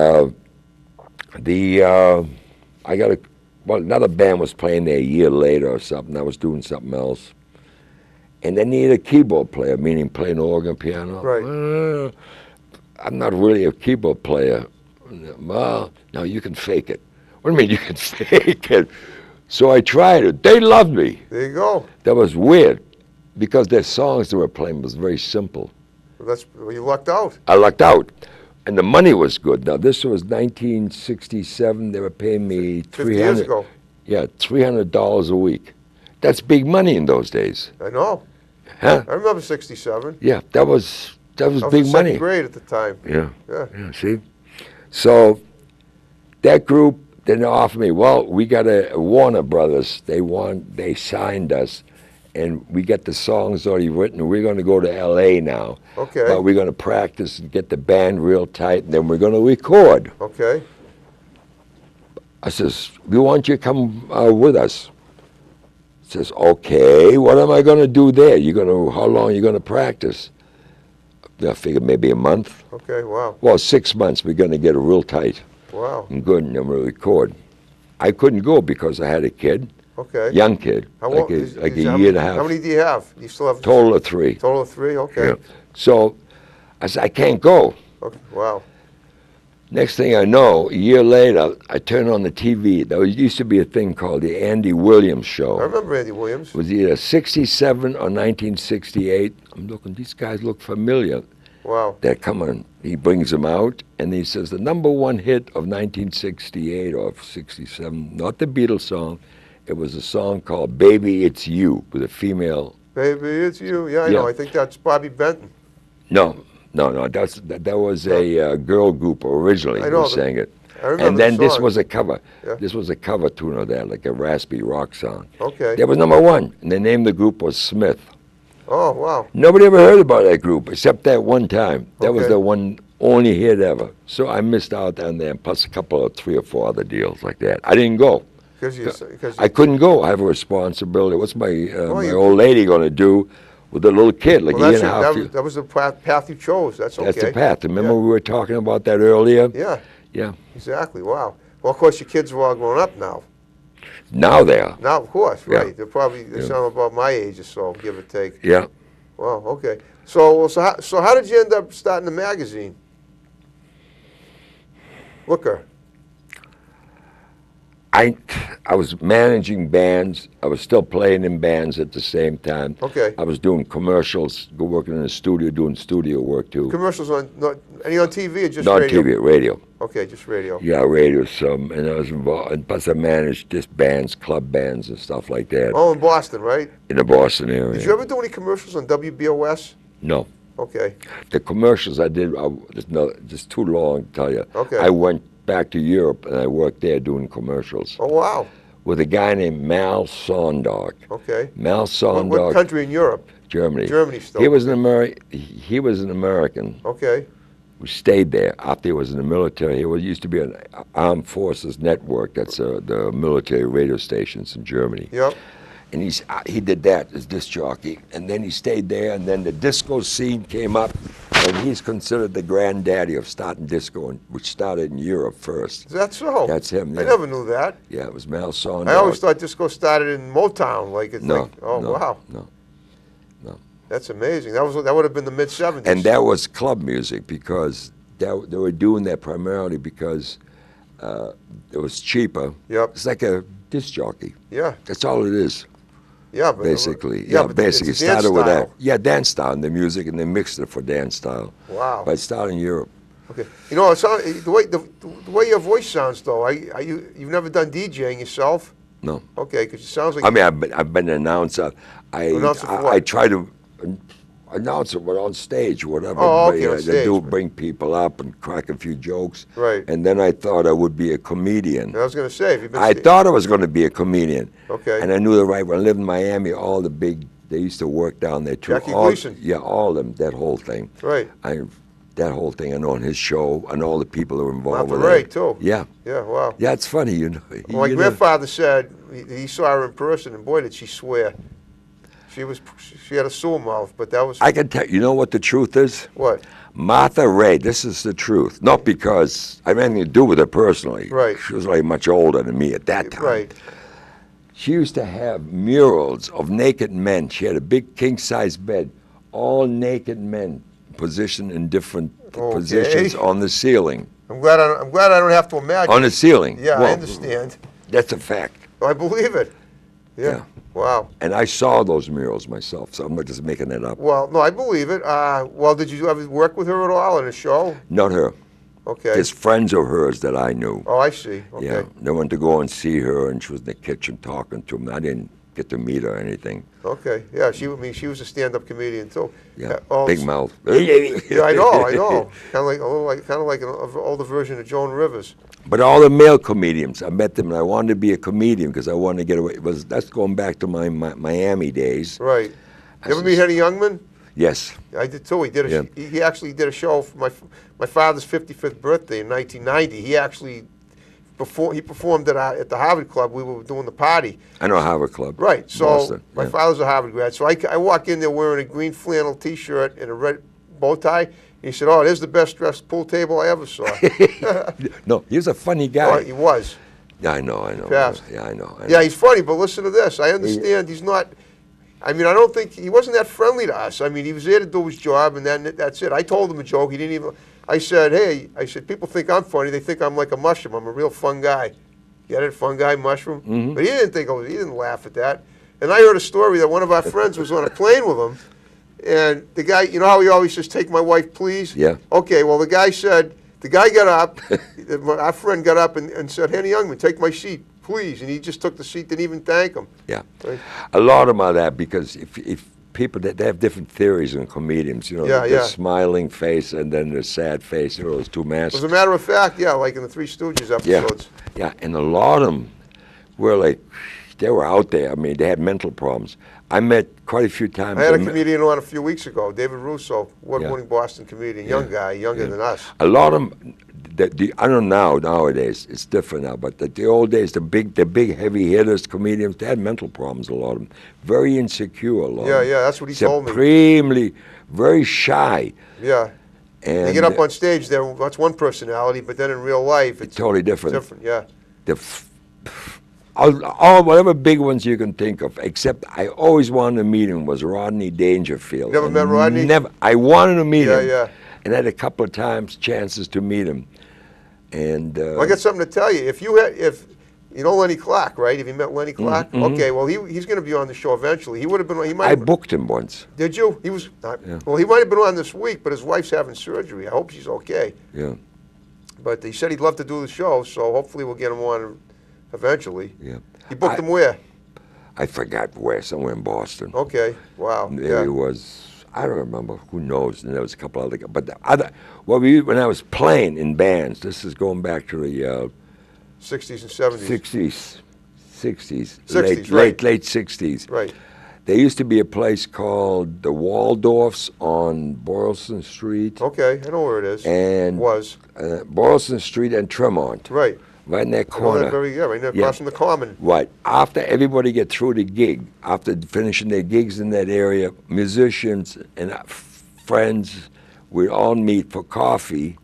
another band was playing there a year later or something. I was doing something else. And they needed a keyboard player, meaning playing organ, piano. Right. I'm not really a keyboard player. Well, no, you can fake it. What do you mean you can fake it? So I tried it. They loved me. There you go. That was weird because their songs they were playing was very simple. You lucked out. I lucked out. And the money was good. Now, this was 1967. They were paying me 50 years ago. Yeah, $300 a week. That's big money in those days. I know. Huh? I remember 67. Yeah, that was big was money. Second grade at the time. Yeah, see? So that group didn't offer me, well, we got a Warner Brothers. They signed us, and we got the songs already written. We're going to go to L.A. now. Okay. But we're going to practice and get the band real tight, and then we're going to record. Okay. I says, we want you to come with us. He says, okay, what am I going to do there? How long are you going to practice? I figured maybe a month. Okay, wow. Well, 6 months, we're going to get it real tight. Wow. And good, and then we'll record. I couldn't go because I had a kid. Okay. Young kid. Like a year and a half. How many do you have? You still have? Total of 3. Total of 3, okay. Yeah. So I said, I can't go. Okay. Wow. Next thing I know, a year later, I turned on the TV. There used to be a thing called the Andy Williams Show. I remember Andy Williams. It was either 67 or 1968. I'm looking, these guys look familiar. Wow. They're coming. He brings them out, and he says the number one hit of 1968 or 67, not the Beatles song, it was a song called Baby It's You with a female. Baby It's You. Yeah, I know. I think that's Bobby Benton. No. That was a girl group originally who sang it. I remember and then the song. this was a cover. Yeah. This was a cover tune of that, like a raspy rock song. Okay. That was number one, and the name of the group was Smith. Oh, wow. Nobody ever heard about that group except that one time. That was Okay. the one only hit ever. So I missed out on them, plus a couple of 3 or 4 other deals like that. I didn't go. Because I couldn't go. I have a responsibility. What's my old lady going to do with a little kid, like a year and a half? That was the path you chose. That's okay. That's the path. Remember we were talking about that earlier? Yeah. Yeah. Exactly. Wow. Well, of course, your kids are all grown up now. Now they are. Now, of course, Yeah. right. They're some about my age or so, give or take. Yeah. Wow. Okay. So how did you end up starting the magazine? Looker. I was managing bands. I was still playing in bands at the same time. Okay. I was doing commercials, working in the studio, doing studio work too. Commercials any on TV or just Not radio? TV, radio. Okay, just radio. Yeah, radio some, and I was involved. And plus, I managed just bands, club bands, and stuff like that. Oh, in Boston, right? In the Boston area. Did you ever do any commercials on WBOS? No. Okay. The commercials I did, just too long to tell you. Okay. I went back to Europe and I worked there doing commercials. Oh, wow. With a guy named Mal Sondorf. Okay. Mal Sondorf. What country in Europe? Germany. Germany still. He was an American. Okay. Who stayed there after he was in the military. He used to be an Armed Forces Network. That's the military radio stations in Germany. Yep. And he did that as disc jockey, and then he stayed there, and then the disco scene came up, and he's considered the granddaddy of starting disco, which started in Europe first. Is that so? That's him. Yeah. I never knew that. Yeah, it was Mal Sondorf. I always thought disco started in Motown, No. wow. No. That's amazing. That would have been the mid-'70s. And that was club music because they were doing that primarily because it was cheaper. Yep. It's like a disc jockey. Yeah. That's all it is. Yeah, but Basically. but basically. it's It started with dance that. Yeah, dance style and the music, and they mixed it for dance style. Wow. But it started in Europe. Okay. You know, the way your voice sounds, though, you've never done DJing yourself? No. Okay, because it sounds like... I mean, I've been an announcer. Announcer for what? I try to announce it on stage or whatever. Oh, okay, on They stage, do but- bring people up and crack a few jokes. Right. And then I thought I would be a comedian. I was going to say, if you've been... I thought I was going to be a comedian. Okay. And I knew the right. When I lived in Miami, all the big, they used to work down there too. Jackie all, Gleason. Yeah, all of them, that whole thing. Right. That whole thing I know on his show and all the people who were involved with Ray, it. too. Yeah. Yeah, wow. Yeah, it's funny, you know. Well, my grandfather said he saw her in person, and boy, did she swear. She had a sore mouth, but that was... I can tell you know what the truth is? What? Martha Ray, this is the truth. Not because I had anything to do with her personally. Right. She was like much older than me at that time. Right. She used to have murals of naked men. She had a big king-size bed, all naked men positioned in different positions on the ceiling. I'm glad I don't have to imagine. On the ceiling. Yeah, Well, I understand. That's a fact. I believe it. Yeah. Wow. And I saw those murals myself, so I'm not just making it up. Well, no, I believe it. Well, did you ever work with her at all in a show? Not her. Okay. Just friends of hers that I knew. Oh, I see. Okay. Yeah, they went to go and see her, and she was in the kitchen talking to them. I didn't get to meet her or anything. Okay. Yeah, she was a stand-up comedian too. Yeah, Oh, big mouth. Yeah, I know. Kind of like an older version of Joan Rivers. But all the male comedians, I met them, and I wanted to be a comedian because I wanted to get away. That's going back to my Miami days. Right. You ever meet Henny Youngman? Yes. I did too. He actually did a show for my father's 55th birthday in 1990. He actually performed at the Harvard Club. We were doing the party. I know Harvard Club. Right. So Boston, my father's a Harvard grad. So I walk in there wearing a green flannel T-shirt and a red bow tie. He said, "Oh, there's the best dressed pool table I ever saw." No, he was a funny guy. Oh, he was. Yeah, I know. Passed. Yeah, I know. Yeah, he's funny, but listen to this. I understand he's not. I mean, I don't think he wasn't that friendly to us. I mean, he was there to do his job, and then that's it. I told him a joke. He didn't even. I said, "Hey," I said, "people think I'm funny. They think I'm like a mushroom. I'm a real fun guy. Get it? Fun guy, mushroom." Mm-hmm. But he didn't laugh at that. And I heard a story that one of our friends was on a plane with him, and the guy, you know how he always says, "Take my wife, please." Yeah. Okay. Well, the guy got up. Our friend got up and said, "Henny Youngman, take my seat, please." And he just took the seat, didn't even thank him. Yeah. Right. A lot of them are that because if people, they have different theories in comedians, you know, the smiling face and then the sad face, you know, those two masks. As a matter of fact, yeah, like in the Three Stooges episodes. Yeah, and a lot of them were like, they were out there. I mean, they had mental problems. I met quite a few times. I had a comedian on a few weeks ago, David Russo, award-winning Boston comedian, young guy, younger than us. A lot of them, I don't know nowadays, it's different now, but the old days, the big heavy hitters, comedians, they had mental problems, a lot of them. Very insecure, a lot of them. Yeah, that's what he told me. Supremely, very shy. Yeah. And they get up on stage, that's one personality, but then in real life, it's totally different. Yeah. All whatever big ones you can think of, except I always wanted to meet him, was Rodney Dangerfield. You never met Rodney? Never. I wanted to meet him. Yeah. And had a couple of times chances to meet him. And well, I got something to tell you. If you know Lenny Clark, right? Have you met Lenny Clark? Mm-hmm. Okay, well he's going to be on the show eventually. He would have been. I booked him once. Did you? He was. Well, he might have been on this week, but his wife's having surgery. I hope she's okay. Yeah. But he said he'd love to do the show, so hopefully we'll get him on eventually. Yeah. You booked him where? I forgot where. Somewhere in Boston. Okay. Wow. There was. I don't remember. Who knows? And there was a couple other guys. But the other, when I was playing in bands, this is going back to the 60s and 70s. 60s, right. late 60s. Right. There used to be a place called the Waldorfs on Boylston Street. Okay, I know where it is. And Boylston Street and Tremont. Right. Right in that corner. Right there across from the Common. Right. After everybody get through the gig, after finishing their gigs in that area, musicians and friends, we all meet for coffee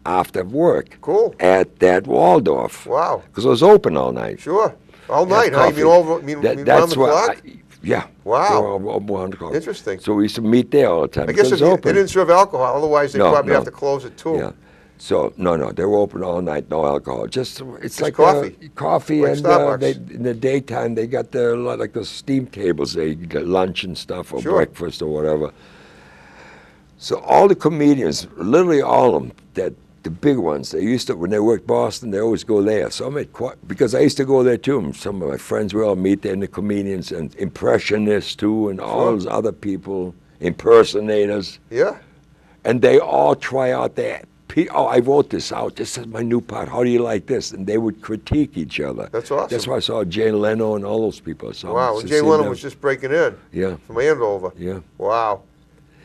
after work. Cool. At that Waldorf. Wow. Because it was open all night. Sure. All night, huh? You mean around the clock? Yeah. Wow. They were open around the clock. Interesting. So we used to meet there all the time. I guess if they didn't serve alcohol, otherwise they probably have to close it too. Yeah. So no, they were open all night, no alcohol. Just like coffee. Coffee, Like and Starbucks. in the daytime they got like the steam tables. They get lunch and stuff or Sure. breakfast or whatever. So all the comedians, literally all of them, the big ones, they used to, when they worked Boston, they always go there. So I met because I used to go there too. Some of my friends would all meet there, and the comedians and impressionists too, and all those other people, impersonators. Yeah. And they all try out that. Oh, I wrote this out. This is my new part. How do you like this? And they would critique each other. That's awesome. That's why I saw Jay Leno and all those people. Wow. Jay Leno was just breaking in. Yeah. From Andover. Yeah. Wow.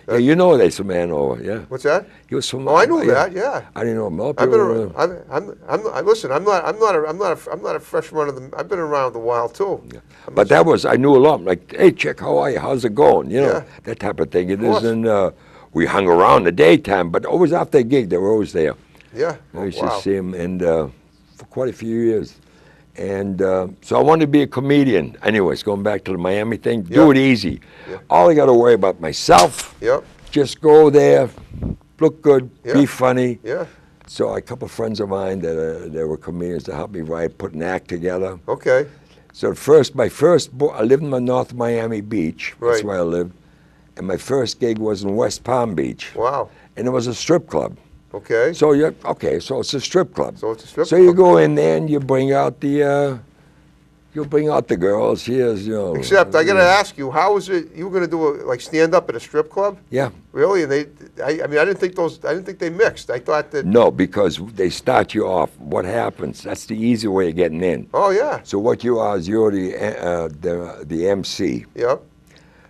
Yeah, you know that's from Andover, yeah. What's that? He was from. Oh, I knew that. Yeah. I didn't know him. I've been around. Listen, I'm not a freshman of the. I've been around a while too. Yeah. But that was, I knew a lot. Like, hey, Chick, how are you? How's it going? You know, Yeah. that type of thing. It isn't. We hung around in the daytime, but always after a gig, they were always there. Yeah. I used to see him, and for quite a few years. And so I wanted to be a comedian. Anyways, going back to the Miami thing, do it easy. Yeah. All I got to worry about myself. Yep. Just go there, look good, be funny. Yeah. So a couple of friends of mine that were comedians to help me write, put an act together. Okay. So my first, I lived in North Miami Beach. That's Right. where I lived. And my first gig was in West Palm Beach. Wow. And it was a strip club. Okay. So so it's a strip club. So it's a strip So club. you go in there and you bring out the girls. Here's, you know. Except I got to ask you, how was it? You were going to do like stand up at a strip club? Yeah. Really? And I mean, I didn't think they mixed. I thought that. No, because they start you off. What happens? That's the easy way of getting in. Oh yeah. So what you are is you're the MC. Yep.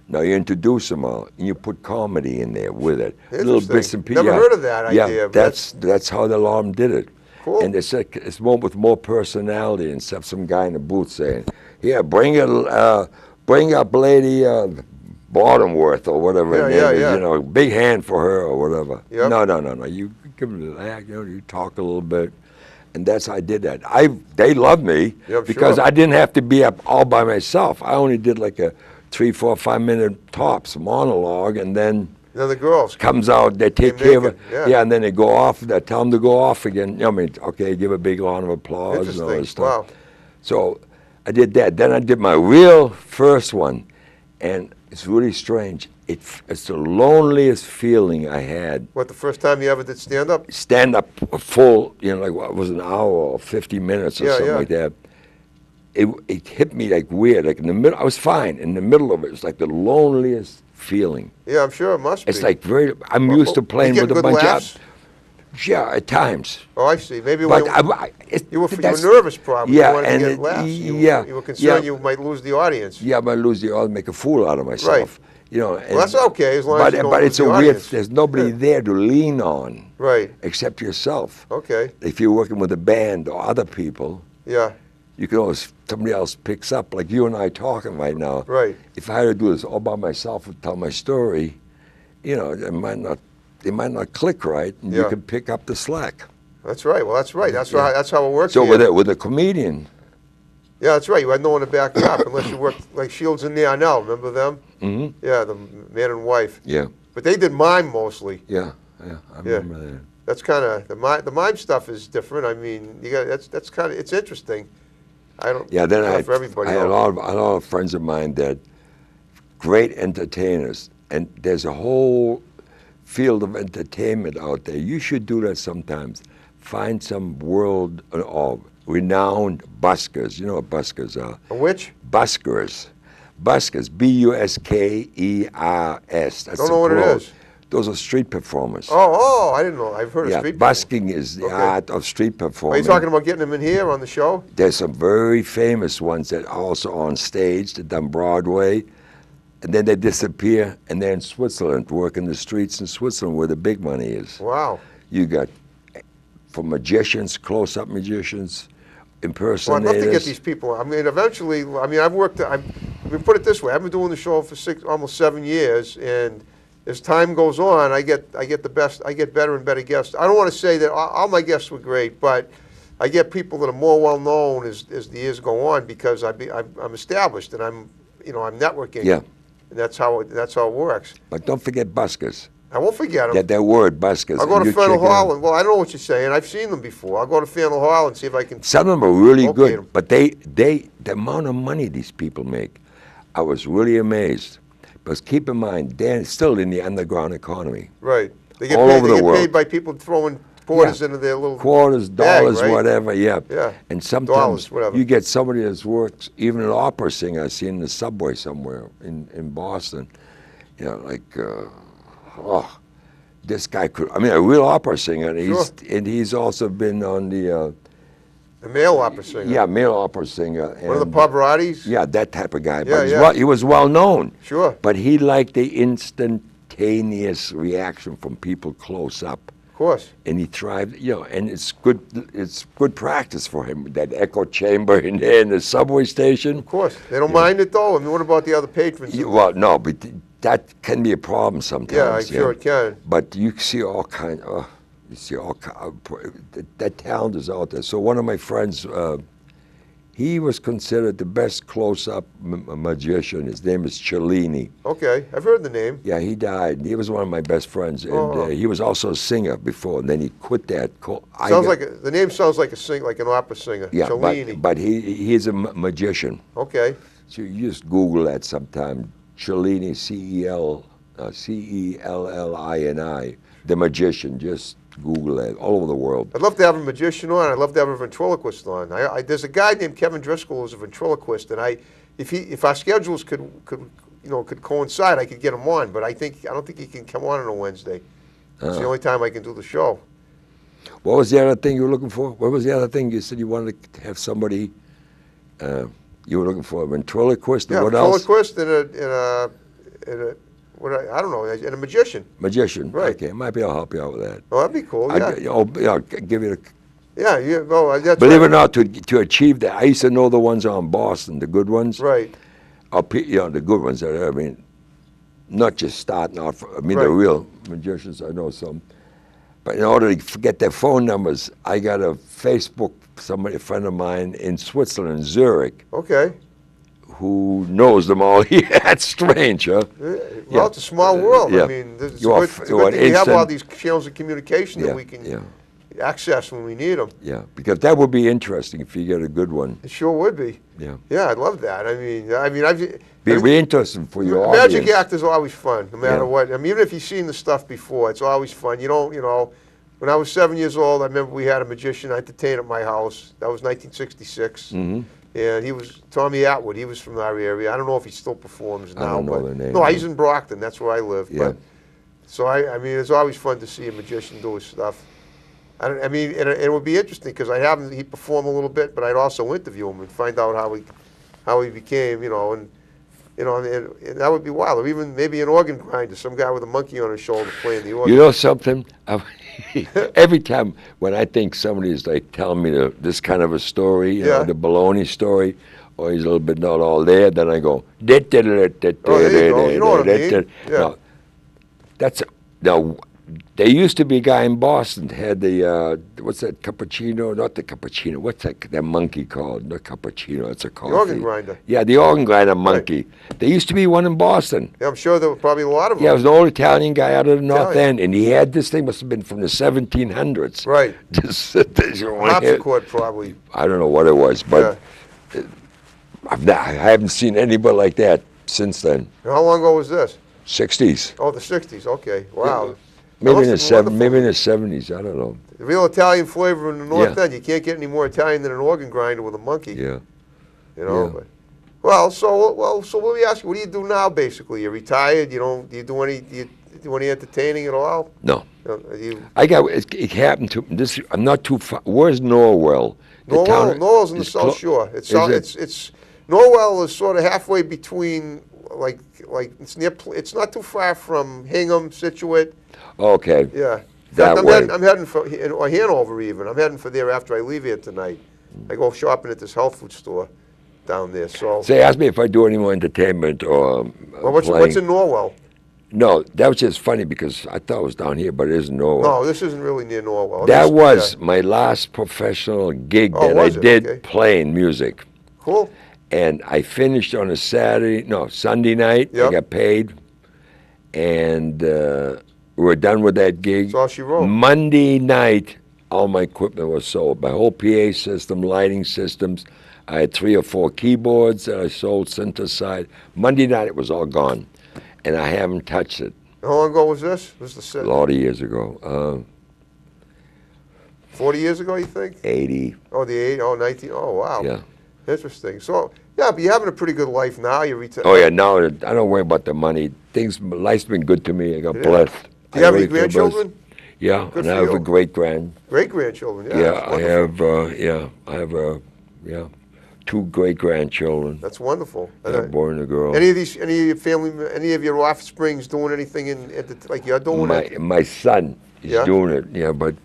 Now you introduce them all, and you put comedy in there with it. Interesting. Little bits and pieces. Never heard of that idea. Yeah, but that's how the alarm did it. Cool. And it's more with more personality instead of some guy in the booth saying, "Yeah, bring up Lady Bottomworth or whatever her name is. You know, big hand for her or whatever." Yep. No. You give them the act. You know, you talk a little bit. And that's how I did that. They loved me because I didn't have to be up all by myself. I only did like a 3, 4, 5 minute tops monologue, and then the girls comes out, they take care of it. Yeah. And then they go off. They tell them to go off again. You know, I mean, okay, give a big round of applause and all this stuff. Wow. So I did that. Then I did my real first one, and it's really strange. It's the loneliest feeling I had. What, the first time you ever did stand up? Stand up full, you know, like what was an hour or 50 minutes or something like that. It hit me like weird. Like in the middle, I was fine. In the middle of it, it's like the loneliest feeling. Yeah, I'm sure it must be. It's like I'm used to playing with a bunch of. Yeah, at times. Oh, I see. Maybe But you were nervous, probably. Yeah, you wanted to get laughs. You were concerned you might lose the audience. Yeah, I might lose the audience, make a fool out of myself. Right. You know. Well, that's okay as long as you don't but lose it's the a weird. audience. There's nobody there to lean on. Right. Except yourself. Okay. If you're working with a band or other people. Yeah. You can always, somebody else picks up, like you and I talking right now. Right. If I had to do this all by myself and tell my story, you know, it might not click right, and you can pick up the slack. That's right. Well, that's right. That's how it works. So with a comedian. Yeah, that's right. You had no one to back you up unless you worked like Shields and Darnell. Remember them? Mm-hmm. Yeah, the man and wife. Yeah. But they did mime mostly. Yeah. I remember that. That's kind of the mime stuff is different. I mean, you got that's kind of it's interesting. Yeah, then I for everybody had a lot of friends of mine that great entertainers, and there's a whole field of entertainment out there. You should do that sometimes. Find some world of renowned buskers. You know what buskers are? A which? Buskers. Buskers. Buskers. That's don't know what it is. Those are street performers. Oh, I didn't know. I've heard of street busking is the art of street performing. Are you talking about getting them in here on the show? There's some very famous ones that are also on stage, that done Broadway, and then they disappear, and they're in Switzerland, working the streets in Switzerland where the big money is. Wow. You got from magicians, close-up magicians, impersonators. Well, I'd love to get these people. I mean, eventually, I've worked, let me put it this way, I've been doing the show for almost 7 years, and as time goes on, I get better and better guests. I don't want to say that all my guests were great, but I get people that are more well known as the years go on because I'm established and I'm networking. Yeah. And that's how it works. But don't forget buskers. I won't forget them. That word, buskers. I'll go to Fennel Hall, and well, I don't know what you're saying. I've seen them before. I'll go to Fennel Hall and see if I can. Some of them are really locate good, them. but the amount of money these people make, I was really amazed. Because keep in mind, they're still in the underground economy. Right. They get All paid. over They the get world. paid by people throwing quarters into their little Quarters, bag, dollars, right? whatever, yeah. Yeah. And sometimes Dollars, whatever. you get somebody that's worked, even an opera singer I seen in the subway somewhere in Boston. You know, like, this guy could, I mean, a real opera singer. And he's also been on the male opera singer. yeah, male opera singer. One of the Pavarottis. Yeah, that type of guy. Yeah, But he was well known. Sure. But he liked the instantaneous reaction from people close up. Of course. And he thrived, and it's good practice for him, that echo chamber in there in the subway station. Of course. They don't mind it, though? I mean, what about the other patrons? Well, no, but that can be a problem sometimes. Yeah, I'm sure it can. But you see all kind that talent is out there. So one of my friends, he was considered the best close-up magician. His name is Cellini. Okay, I've heard the name. Yeah, he died. He was one of my best friends, and he was also a singer before, and then he quit that. The name sounds like an opera singer. Yeah, Cellini. but he's a magician. Okay. So you just Google that sometime. Cellini, C-E-L-L-I-N-I, the magician. Just Google that, all over the world. I'd love to have a magician on. I'd love to have a ventriloquist on. There's a guy named Kevin Driscoll who's a ventriloquist, and if our schedules could coincide, I could get him on. But I don't think he can come on a Wednesday. It's the only time I can do the show. What was the other thing you were looking for? What was the other thing you said you wanted to have somebody? You were looking for a ventriloquist. Yeah, what ventriloquist and I don't know, and a magician. Magician. Right. Okay, maybe I'll help you out with that. Oh, that'd be cool. Yeah. I'll give you the. Yeah. Well, that's Believe it right. or not, to achieve that, I used to know the ones on Boston, the good ones. Right. The good ones. I mean, not just starting out. The Right. real magicians. I know some. But in order to get their phone numbers, I got a Facebook. A friend of mine in Switzerland, Zurich. Okay. Who knows them all? Yeah, that's strange, huh? Well, it's a small world. Yeah. I mean, it's a good thing we have all these channels of communication that we can access when we need them. Yeah, because that would be interesting if you get a good one. It sure would be. Yeah. Yeah, I'd love that. Be interesting for your Magic audience. act is always fun, no matter what. I mean, even if you've seen the stuff before, it's always fun. When I was 7 years old, I remember we had a magician entertain at my house. That was 1966. Mm-hmm. And he was Tommy Atwood. He was from our area. I don't know if he still performs now. I don't know the name. No, he's in Brockton. That's where I live. Yeah. But, so, I mean, it's always fun to see a magician do his stuff. And it would be interesting because he'd perform a little bit, but I'd also interview him and find out how he became, and that would be wild. Or even maybe an organ grinder, some guy with a monkey on his shoulder playing the organ. You know something? Every time when I think somebody is like telling me this kind of a story, the baloney story, or he's a little bit not all there, then I go, there you go. You know what I mean. Yeah. Now, there used to be a guy in Boston had the, what's that, cappuccino? Not the cappuccino. What's that monkey called? Not cappuccino, it's a coffee. The organ grinder. Yeah, the organ grinder monkey. Right. There used to be one in Boston. Yeah, I'm sure there were probably a lot of them. Yeah, it was an old Italian guy out of the North End, and he had this thing, must have been from the 1700s. Right. Harpsichord probably. I don't know what it was, but I haven't seen anybody like that since then. And how long ago was this? 60s. Oh, the 60s, okay. Wow. Yeah. Maybe in the 70s, I don't know. The real Italian flavor in the North End. You can't get any more Italian than an organ grinder with a monkey. Yeah. But, so let me ask you, what do you do now? Basically, you're retired. Do you do any entertaining at all? No. It happened to this. I'm not too far. Where's Norwell? Norwell's in the South Shore. It's Norwell is sort of halfway between it's not too far from Hingham, Situate. Okay. Yeah. In fact, I'm heading for Hanover even. I'm heading for there after I leave here tonight. I go shopping at this health food store down there. So they asked me if I do any more entertainment or what's in Norwell? No, that was just funny because I thought it was down here, but it isn't Norwell. No, this isn't really near Norwell. That was my last professional gig that I did playing music. Cool. And I finished on a Sunday night. Yep. I got paid, and we were done with that gig. That's all she wrote. Monday night, all my equipment was sold. My whole PA system, lighting systems. I had 3 or 4 keyboards that I sold, synthesizer. Monday night, it was all gone, and I haven't touched it. How long ago was this? This is A lot of years ago. 40 years ago, you think? 80. Oh, the 80, oh, 19, oh, wow. Yeah. Interesting. So, yeah, but you're having a pretty good life now. You're retired. Oh, yeah, now I don't worry about the money. Life's been good to me. I got blessed. Do you have any really feel blessed. grandchildren? Yeah, Good and I for have you. a great-grand. Great-grandchildren, yeah. Yeah, that's I have 2 great-grandchildren. That's wonderful. A boy and a girl. Any of your family, any of your offsprings doing anything like you're doing it? My son is Yeah? doing it, yeah, but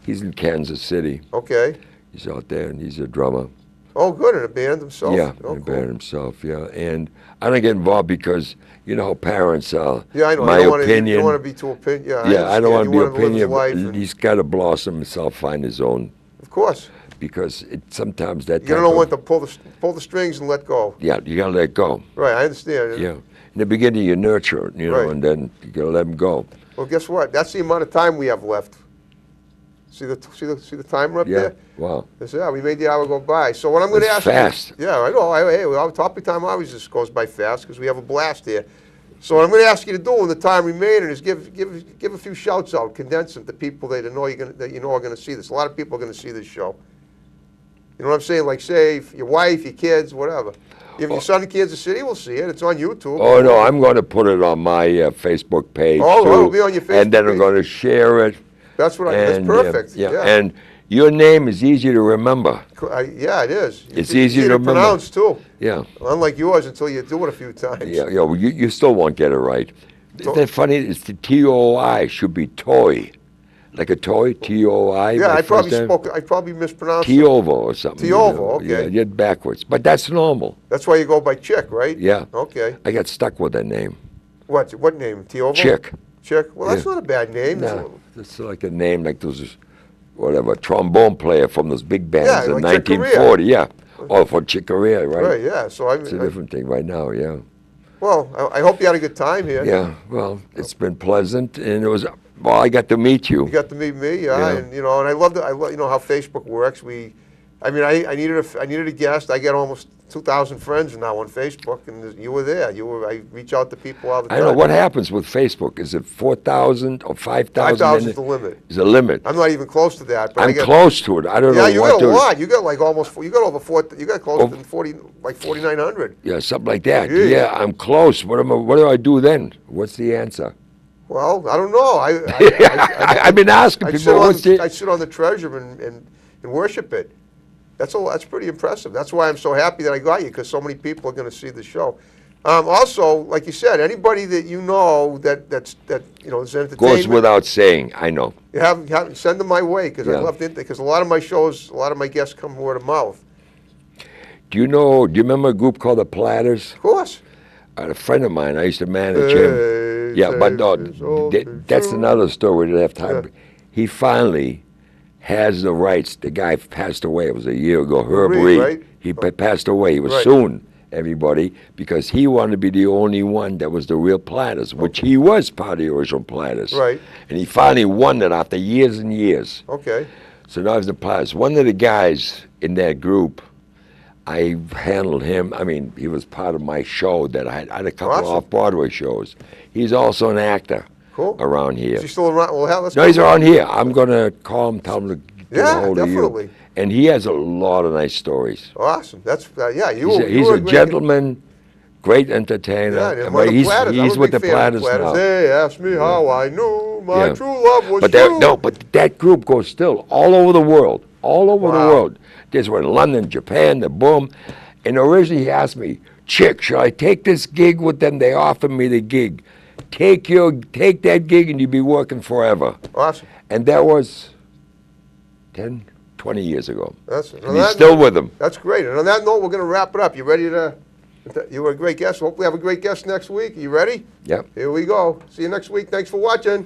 he's in Kansas City. Okay. He's out there, and he's a drummer. Oh, good, in a band himself? Yeah, Oh, in a cool. band himself, yeah. And I don't get involved because you know how parents are. Yeah, I know. My you opinion. don't want to be too opinion. Yeah, Yeah, I don't want to be live his opinion. life But and- he's got to blossom himself, find his own. Of course. Because sometimes that. You don't know when to pull the strings and let go. Yeah, you gotta let go. Right, I understand. Yeah, in the beginning you nurture it, Right. and then you gotta let him go. Well, guess what? That's the amount of time we have left. See the timer up Yeah. there? Wow. Yeah, we made the hour go by. So what I'm going to It's ask fast. you. Yeah, I know. Our topic time always just goes by fast because we have a blast here. So what I'm going to ask you to do in the time remaining is give a few shouts out, condense them to people that you know are going to see this. A lot of people are going to see this show. You know what I'm saying? Like say your wife, your kids, whatever. If your son in Kansas City will see it. It's on YouTube. Oh no, I'm going to put it on my Facebook page. Oh, too, it'll be on your Facebook and then I'm page. going to share it. That's perfect. Yeah, and your name is easy to remember. Yeah, it is. It's easy to remember. pronounce too. Yeah. Unlike yours, until you do it a few times. Yeah, well, you still won't get it right. Isn't that funny? It's the T-O-I should be toy. Like a toy, T-O-I. Yeah, I probably mispronounced it. Toivo or something. Toivo, okay. Yeah, you're backwards. But that's normal. That's why you go by Chick, right? Yeah. Okay. I got stuck with that name. What name? Toivo? Chick. Chick? Well, that's not a bad name. No, it's like a name like those, whatever, trombone player from those big bands Yeah, in like Chick 1940. Yeah. Oh, for Chick Corea, right? Right, yeah. So It's a different thing right now, yeah. Well, I hope you had a good time here. Yeah, well, it's been pleasant, and it was, well, I got to meet you. You got to meet me, Yeah. and and I love how Facebook works. I needed a guest. I get almost 2,000 friends now on Facebook, and you were there. I reach out to people all the time. I know what happens with Facebook. Is it 4,000 or 5,000? 5,000 is the limit. Is a limit. I'm not even close to that. But I'm close to it. I don't know Yeah, you what got to. a lot. You got like almost. You got over 4. You got close to 40, like 4,900. Yeah, something like that. Jeez. Yeah, I'm close. What do I do then? What's the answer? Well, I don't know. I've been asking people. I sit on the treasure and worship it. That's pretty impressive. That's why I'm so happy that I got you, because so many people are going to see the show. Also, like you said, anybody that you know that is entertainment Goes without saying. I know. You have send them my way, because I Yeah. love it. Because a lot of my shows, a lot of my guests come word of mouth. Do you remember a group called the Platters? Of course. A friend of mine, I used to manage him. Yeah, but no, that's another story. We don't have time. Yeah. He finally has the rights. The guy passed away. It was a year ago. Herb Reed, Reed. right? He passed away. He was Right. suing everybody because he wanted to be the only one that was the real Platters, which he was part of the original Platters. Right. And he finally won it after years and years. Okay. So now he's the Platters. One of the guys in that group, I handled him. I mean, he was part of my show that I had a couple Awesome. of off-Broadway shows. He's also an actor Cool. around here. Is he still around? Well, hell, let's No, go. he's around here. I'm going to call him, tell him to get Yeah, a hold definitely. of you. And he has a lot of nice stories. Awesome. That's yeah. He's a gentleman, great entertainer. Yeah, and and one of the Platters. I'm he's a with big the fan of Platters now. They asked me how I knew my Yeah. true love was But you. but that group goes still all over the world, all over the Wow. world. There's one in London, Japan, the boom. And originally he asked me, Chick, should I take this gig with them? They offered me the gig. Take that gig and you'll be working forever. Awesome. And that was 10, 20 years ago. And he's still with them. That's great. And on that note, we're going to wrap it up. You ready to? You were a great guest. Hopefully, have a great guest next week. Are you ready? Yep. Here we go. See you next week. Thanks for watching.